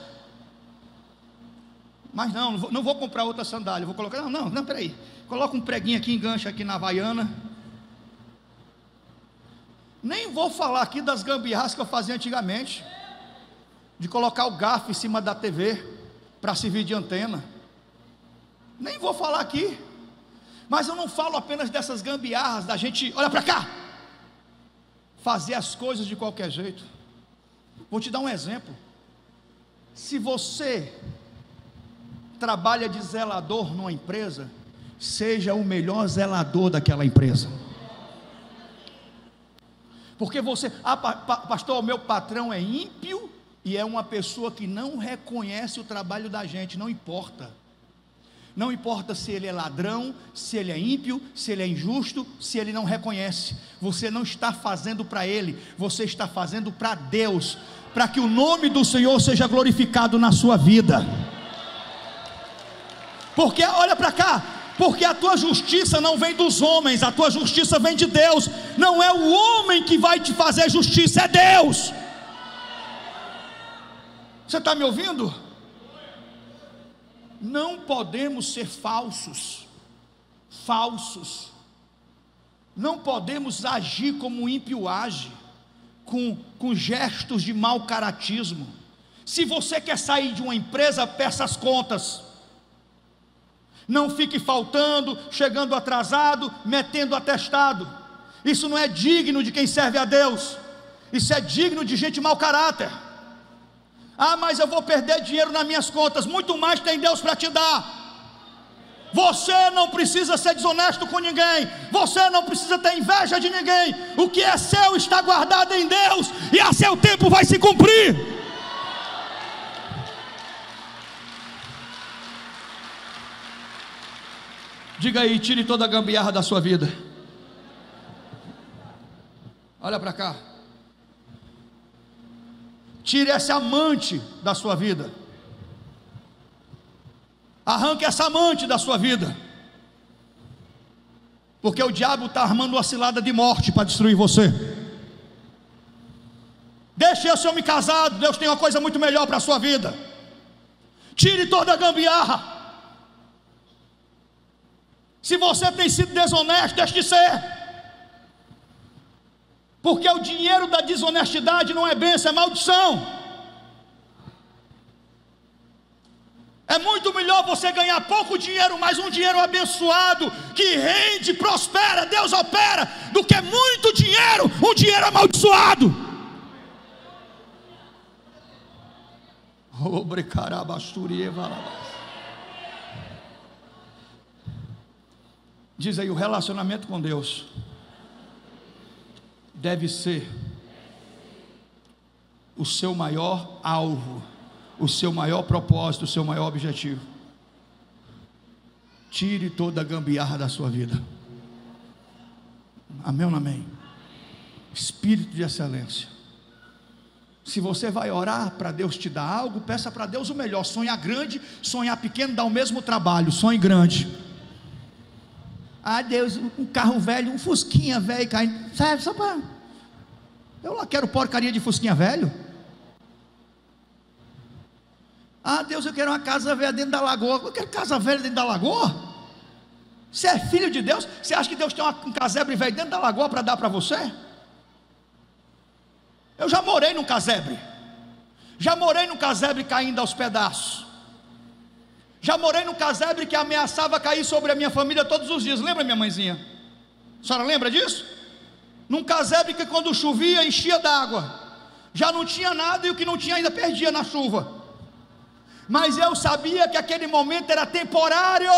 Speaker 5: Mas não vou comprar outra sandália. Vou colocar, não, peraí. Coloca um preguinho aqui, engancha aqui na Havaiana. Nem vou falar aqui das gambiarras que eu fazia antigamente, de colocar o garfo em cima da TV para servir de antena. Nem vou falar aqui. Mas eu não falo apenas dessas gambiarras da gente, olha para cá, fazer as coisas de qualquer jeito. Vou te dar um exemplo. Se você trabalha de zelador numa empresa, seja o melhor zelador daquela empresa. Porque você, pastor, o meu patrão é ímpio e é uma pessoa que não reconhece o trabalho da gente. Não importa. Não importa se ele é ladrão, se ele é ímpio, se ele é injusto, se ele não reconhece. Você não está fazendo para ele, você está fazendo para Deus, para que o nome do Senhor seja glorificado na sua vida. Porque, olha para cá, porque a tua justiça não vem dos homens, a tua justiça vem de Deus. Não é o homem que vai te fazer justiça, é Deus. Você está me ouvindo? Não podemos ser falsos. Não podemos agir como o ímpio age, com gestos de mau caratismo. Se você quer sair de uma empresa, peça as contas. Não fique faltando, chegando atrasado, metendo atestado. Isso não é digno de quem serve a Deus. Isso é digno de gente mau caráter. Ah, mas eu vou perder dinheiro nas minhas contas. Muito mais tem Deus para te dar. Você não precisa ser desonesto com ninguém. Você não precisa ter inveja de ninguém. O que é seu está guardado em Deus, e a seu tempo vai se cumprir. Diga aí, tire toda a gambiarra da sua vida. Olha para cá. Tire esse amante da sua vida. Arranque essa amante da sua vida. Porque o diabo está armando uma cilada de morte para destruir você. Deixe esse homem casado. Deus tem uma coisa muito melhor para a sua vida. Tire toda a gambiarra. Se você tem sido desonesto, deixe de ser. Porque o dinheiro da desonestidade não é bênção, é maldição. É muito melhor você ganhar pouco dinheiro, mas um dinheiro abençoado, que rende, prospera, Deus opera, do que muito dinheiro, um dinheiro amaldiçoado. Diz aí, o relacionamento com Deus deve ser o seu maior alvo, o seu maior propósito, o seu maior objetivo. Tire toda a gambiarra da sua vida. Amém ou não amém? Espírito de excelência. Se você vai orar para Deus te dar algo, peça para Deus o melhor. Sonhar grande, sonhar pequeno dá o mesmo trabalho. Sonhe grande. Ah, Deus, um carro velho, um fusquinha velho caindo. Sabe, só para... Eu lá quero porcaria de fusquinha velho. Ah, Deus, eu quero uma casa velha dentro da lagoa. Eu quero casa velha dentro da lagoa? Você é filho de Deus? Você acha que Deus tem um casebre velho dentro da lagoa para dar para você? Eu já morei num casebre. Já morei num casebre caindo aos pedaços. Já morei num casebre que ameaçava cair sobre a minha família todos os dias. Lembra, minha mãezinha? A senhora lembra disso? Num casebre que quando chovia enchia d'água. Já não tinha nada e o que não tinha ainda perdia na chuva. Mas eu sabia que aquele momento era temporário,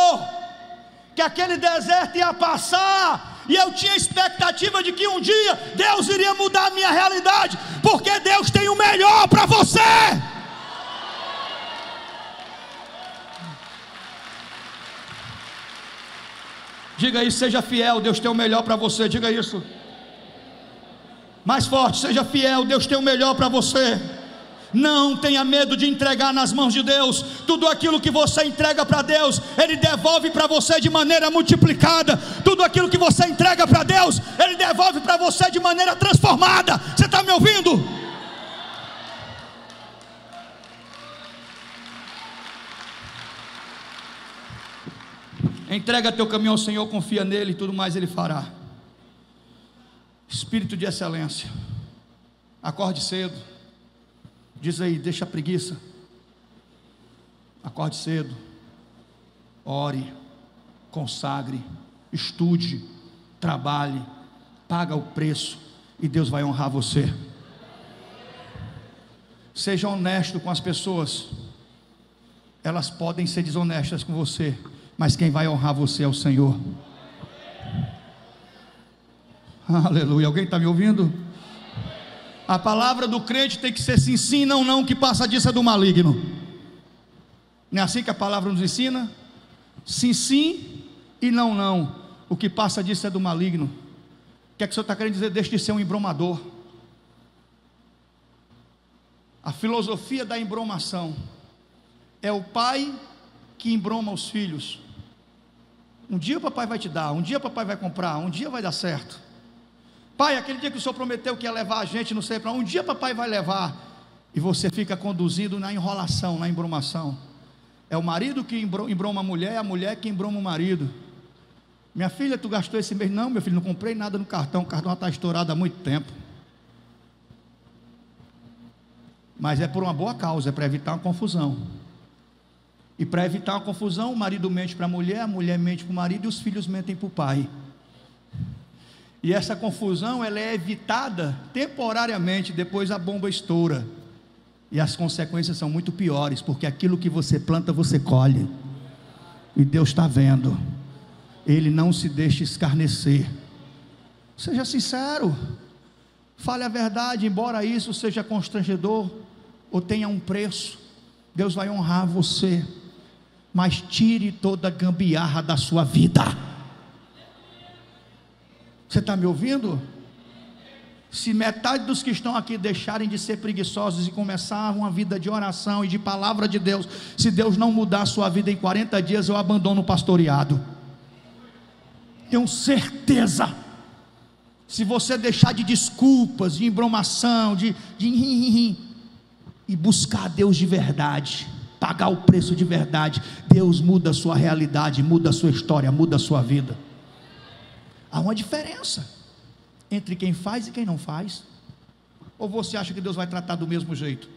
Speaker 5: que aquele deserto ia passar, e eu tinha expectativa de que um dia Deus iria mudar a minha realidade, porque Deus tem o melhor para você. Diga isso, seja fiel, Deus tem o melhor para você. Diga isso mais forte, seja fiel, Deus tem o melhor para você. Não tenha medo de entregar nas mãos de Deus. Tudo aquilo que você entrega para Deus, Ele devolve para você de maneira multiplicada. Tudo aquilo que você entrega para Deus, Ele devolve para você de maneira transformada. Você está me ouvindo? Entrega teu caminho ao Senhor, confia nele e tudo mais Ele fará. Espírito de excelência, acorde cedo. Diz aí, deixa a preguiça. Acorde cedo. Ore, consagre, estude, trabalhe, paga o preço e Deus vai honrar você. Seja honesto com as pessoas. Elas podem ser desonestas com você, mas quem vai honrar você é o Senhor. Aleluia, alguém está me ouvindo? A palavra do crente tem que ser sim, sim, não, não, que passa disso é do maligno. Não é assim que a palavra nos ensina? Sim, sim e não, não. O que passa disso é do maligno. O que é que o senhor está querendo dizer? Deixe de ser um embromador. A filosofia da embromação é o pai que embroma os filhos. Um dia o papai vai te dar, um dia o papai vai comprar, um dia vai dar certo. Pai, aquele dia que o Senhor prometeu que ia levar a gente, não sei para onde, um dia papai vai levar, e você fica conduzindo na enrolação, na embromação. É o marido que embroma a mulher que embroma o marido. Minha filha, tu gastou esse mês? Não, meu filho, não comprei nada no cartão, o cartão está estourado há muito tempo. Mas é por uma boa causa, é para evitar uma confusão. E para evitar uma confusão, o marido mente para a mulher mente para o marido e os filhos mentem para o pai. E essa confusão ela é evitada temporariamente, depois a bomba estoura. E as consequências são muito piores, porque aquilo que você planta, você colhe. E Deus está vendo. Ele não se deixa escarnecer. Seja sincero. Fale a verdade, embora isso seja constrangedor ou tenha um preço. Deus vai honrar você. Mas tire toda a gambiarra da sua vida. Você está me ouvindo? Se metade dos que estão aqui deixarem de ser preguiçosos e começar uma vida de oração e de palavra de Deus, se Deus não mudar a sua vida em 40 dias, eu abandono o pastoreado. Tenho certeza. Se você deixar de desculpas, de embromação, e buscar Deus de verdade, pagar o preço de verdade, Deus muda a sua realidade, muda a sua história, muda a sua vida. Há uma diferença entre quem faz e quem não faz. Ou você acha que Deus vai tratar do mesmo jeito?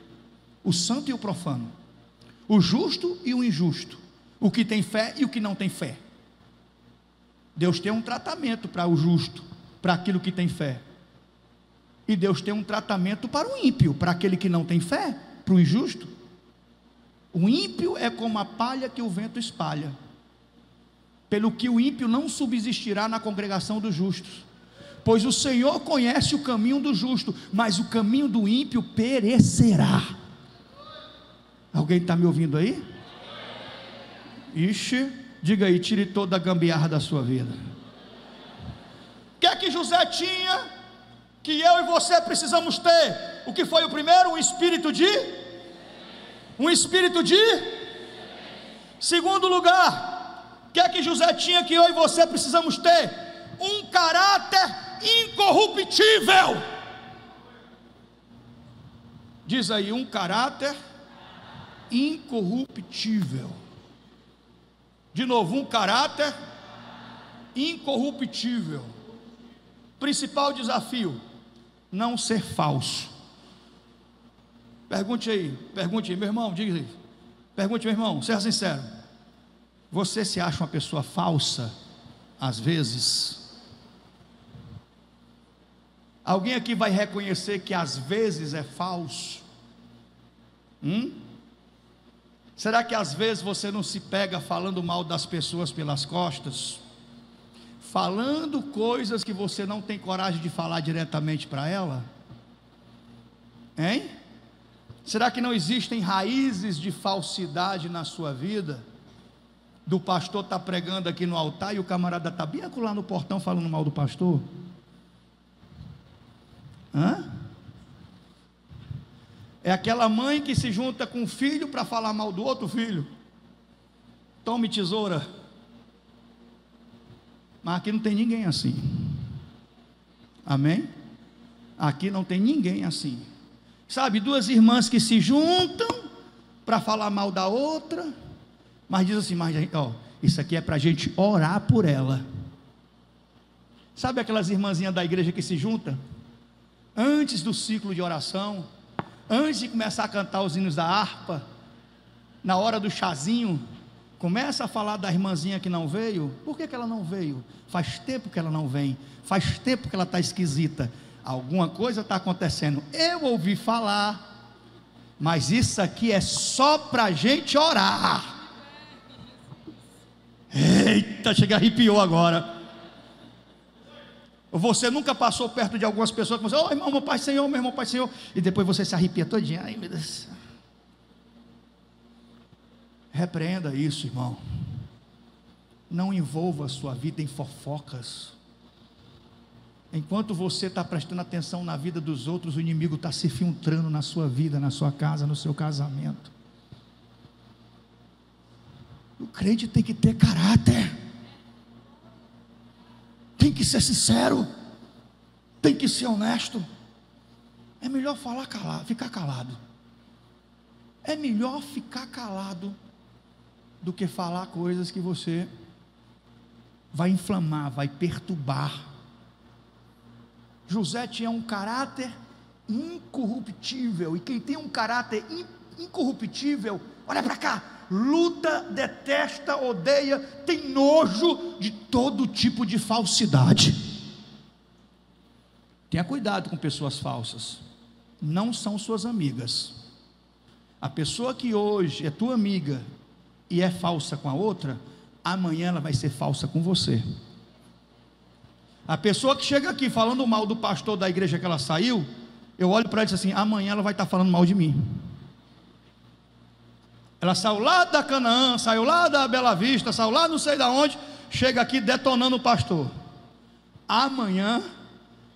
Speaker 5: O santo e o profano, o justo e o injusto, o que tem fé e o que não tem fé. Deus tem um tratamento para o justo, para aquilo que tem fé. E Deus tem um tratamento para o ímpio, para aquele que não tem fé, para o injusto. O ímpio é como a palha que o vento espalha. Pelo que o ímpio não subsistirá na congregação dos justos, pois o Senhor conhece o caminho do justo, mas o caminho do ímpio perecerá. Alguém está me ouvindo aí? Ixi, diga aí, tire toda a gambiarra da sua vida. O que é que José tinha, que eu e você precisamos ter? O que foi o primeiro? Um espírito de? Segundo lugar, o que é que José tinha que eu e você precisamos ter? Um caráter incorruptível. Diz aí, um caráter incorruptível. De novo, um caráter incorruptível. Principal desafio: não ser falso. Pergunte aí, meu irmão, diga aí. Pergunte, meu irmão, seja sincero. Você se acha uma pessoa falsa, às vezes? Alguém aqui vai reconhecer que às vezes é falso? Será que às vezes você não se pega falando mal das pessoas pelas costas? Falando coisas que você não tem coragem de falar diretamente para ela? Hein? Será que não existem raízes de falsidade na sua vida? Do pastor estar pregando aqui no altar e o camarada está bem lá no portão falando mal do pastor? É aquela mãe que se junta com o filho para falar mal do outro filho. Tome tesoura. Mas aqui não tem ninguém assim. Amém? Aqui não tem ninguém assim. Sabe, duas irmãs que se juntam para falar mal da outra, mas diz assim, isso aqui é para a gente orar por ela. Sabe aquelas irmãzinhas da igreja que se juntam? Antes do ciclo de oração, antes de começar a cantar os hinos da harpa, na hora do chazinho, começa a falar da irmãzinha que não veio. Por que ela não veio? Faz tempo que ela não vem, faz tempo que ela está esquisita. Alguma coisa está acontecendo. Eu ouvi falar, mas isso aqui é só para a gente orar. Eita, chega, arrepiou agora. Você nunca passou perto de algumas pessoas que você, irmão, meu Pai Senhor, meu irmão Pai Senhor, e depois você se arrepia todinho. Ai, meu Deus. Repreenda isso, irmão. Não envolva a sua vida em fofocas. Enquanto você está prestando atenção na vida dos outros, o inimigo está se filtrando na sua vida, na sua casa, no seu casamento. O crente tem que ter caráter, tem que ser sincero, tem que ser honesto. É melhor falar calado, ficar calado. É melhor ficar calado do que falar coisas que você vai inflamar, vai perturbar. José tinha um caráter incorruptível, e quem tem um caráter incorruptível, olha para cá, luta, detesta, odeia, tem nojo de todo tipo de falsidade. Tenha cuidado com pessoas falsas, não são suas amigas. A pessoa que hoje é tua amiga e é falsa com a outra, amanhã ela vai ser falsa com você. A pessoa que chega aqui falando mal do pastor da igreja que ela saiu, eu olho para ela e digo assim, amanhã ela vai estar falando mal de mim. Ela saiu lá da Canaã, saiu lá da Bela Vista, saiu lá não sei de onde, chega aqui detonando o pastor. Amanhã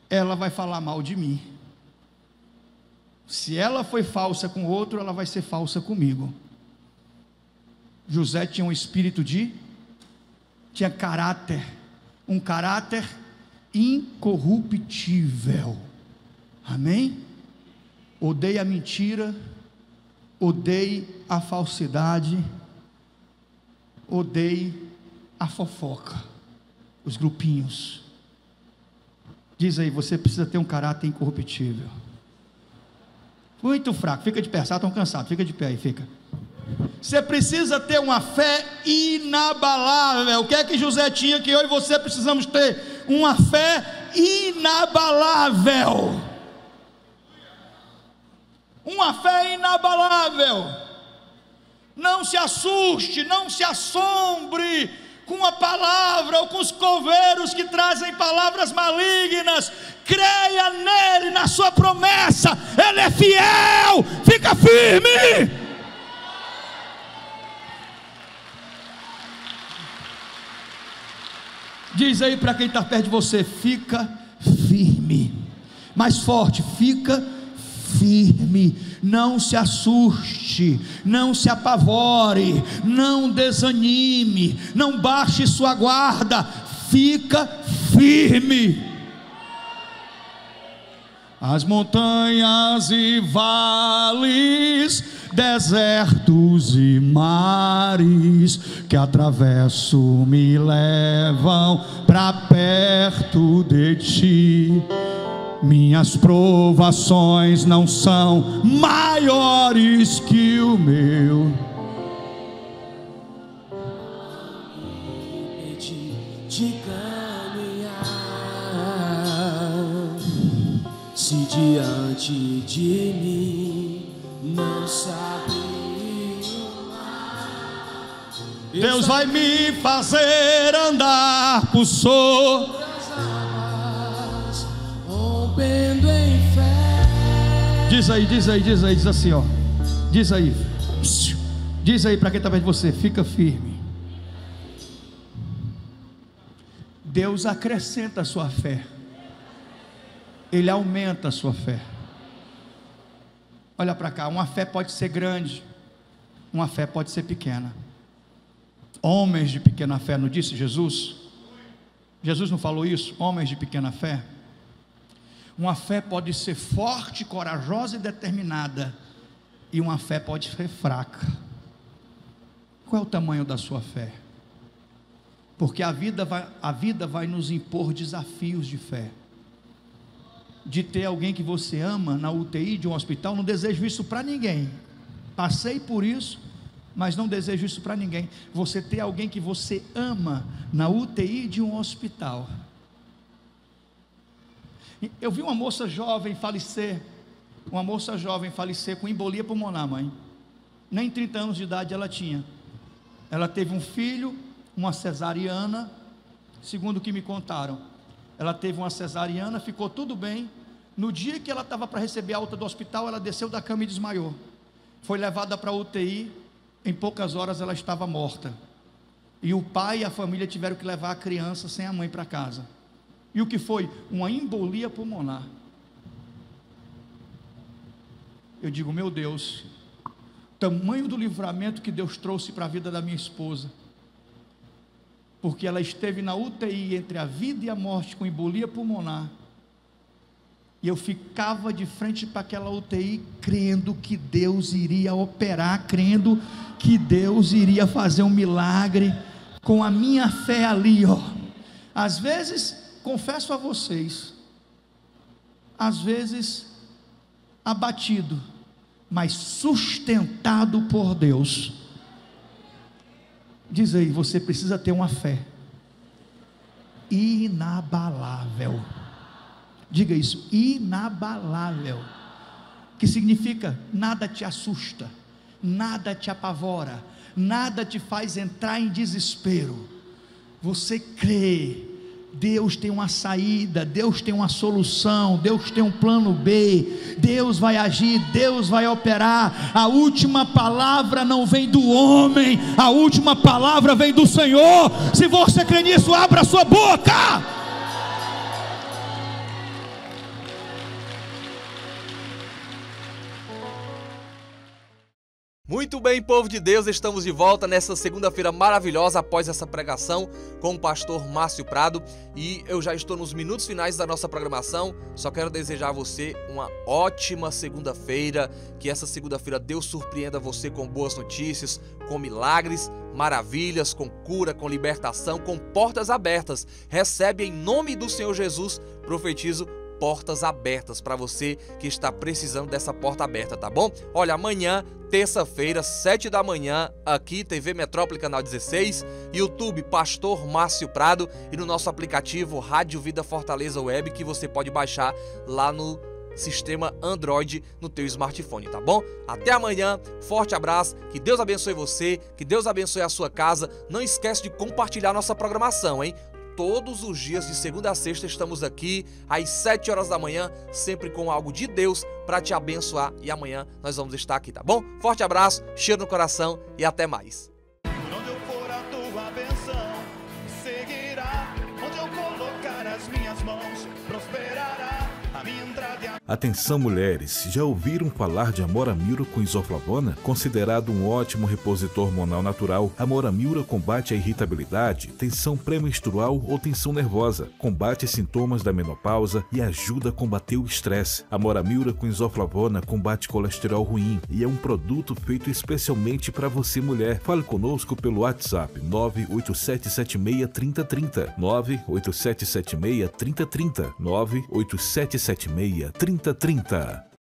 Speaker 5: ela vai falar mal de mim. Se ela foi falsa com outro, ela vai ser falsa comigo. José tinha um espírito tinha caráter, um caráter incorruptível. Amém? Odeie a mentira, odeie a falsidade, odeie a fofoca, os grupinhos. Diz aí, você precisa ter um caráter incorruptível. Muito fraco, fica de pé, estão cansados, fica de pé aí, fica. Você precisa ter uma fé inabalável. O que é que José tinha que eu e você precisamos ter? Uma fé inabalável. Uma fé inabalável. Não se assuste, não se assombre com a palavra ou com os coveiros que trazem palavras malignas. Creia nele, na sua promessa. Ele é fiel, fica firme. Diz aí para quem está perto de você, fica firme. Mais forte, fica firme. Não se assuste, não se apavore, não desanime, não baixe sua guarda, fica firme. As montanhas e vales desertos e mares que atravesso me levam para perto de ti. Minhas provações não são maiores que o meu.
Speaker 6: De caminhar, se diante de mim não sabe.
Speaker 5: Deus vai me fazer andar por sobre
Speaker 6: rompendo em fé.
Speaker 5: Diz aí, diz assim, ó. Diz aí para quem está perto de você, fica firme. Deus acrescenta a sua fé. Ele aumenta a sua fé. Olha para cá, uma fé pode ser grande, uma fé pode ser pequena. Homens de pequena fé, não disse Jesus? Jesus não falou isso? Homens de pequena fé. Uma fé pode ser forte, corajosa e determinada, e uma fé pode ser fraca. Qual é o tamanho da sua fé? Porque a vida vai nos impor desafios de fé. De ter alguém que você ama na UTI de um hospital, não desejo isso para ninguém. Passei por isso, mas não desejo isso para ninguém. Você ter alguém que você ama na UTI de um hospital. Eu vi uma moça jovem falecer com embolia pulmonar, mãe. Nem 30 anos de idade ela tinha. Ela teve um filho, uma cesariana, segundo o que me contaram. Ela teve uma cesariana, ficou tudo bem. No dia que ela estava para receber a alta do hospital, ela desceu da cama e desmaiou. Foi levada para a UTI, em poucas horas ela estava morta. E o pai e a família tiveram que levar a criança sem a mãe para casa. E o que foi? Uma embolia pulmonar. Eu digo, meu Deus, tamanho do livramento que Deus trouxe para a vida da minha esposa. Porque ela esteve na UTI entre a vida e a morte com embolia pulmonar. E eu ficava de frente para aquela UTI, crendo que Deus iria operar, crendo que Deus iria fazer um milagre, com a minha fé ali, ó. Às vezes, confesso a vocês, às vezes abatido, mas sustentado por Deus. Diz aí, você precisa ter uma fé inabalável. Diga isso, inabalável. Que significa, nada te assusta, nada te apavora, nada te faz entrar em desespero. Você crê, Deus tem uma saída, Deus tem uma solução, Deus tem um plano B, Deus vai agir, Deus vai operar. A última palavra não vem do homem, a última palavra vem do Senhor. Se você crê nisso, abra a sua boca.
Speaker 2: Muito bem, povo de Deus, estamos de volta nessa segunda-feira maravilhosa após essa pregação com o pastor Márcio Prado, e eu já estou nos minutos finais da nossa programação. Só quero desejar a você uma ótima segunda-feira, que essa segunda-feira Deus surpreenda você com boas notícias, com milagres, maravilhas, com cura, com libertação, com portas abertas. Recebe em nome do Senhor Jesus, profetizo portas abertas para você que está precisando dessa porta aberta, tá bom? Olha, amanhã, terça-feira, 7 da manhã, aqui, TV Metrópole, canal 16, YouTube Pastor Márcio Prado, e no nosso aplicativo Rádio Vida Fortaleza Web, que você pode baixar lá no sistema Android no teu smartphone, tá bom? Até amanhã, forte abraço, que Deus abençoe você, que Deus abençoe a sua casa. Não esquece de compartilhar nossa programação, hein? Todos os dias, de segunda a sexta, estamos aqui às 7 horas da manhã, sempre com algo de Deus para te abençoar. E amanhã nós vamos estar aqui, tá bom? Forte abraço, cheiro no coração e até mais.
Speaker 7: Onde eu for, a tua bênção seguirá. Onde eu colocar as minhas mãos, prosperará a minha entrada e a
Speaker 1: Atenção mulheres, já ouviram falar de Amora Miura com isoflavona? Considerado um ótimo repositor hormonal natural, Amora Miura combate a irritabilidade, tensão pré-menstrual ou tensão nervosa, combate sintomas da menopausa e ajuda a combater o estresse. Amora Miura com isoflavona combate colesterol ruim e é um produto feito especialmente para você mulher. Fale conosco pelo WhatsApp 987763030, 987763030, 987763030.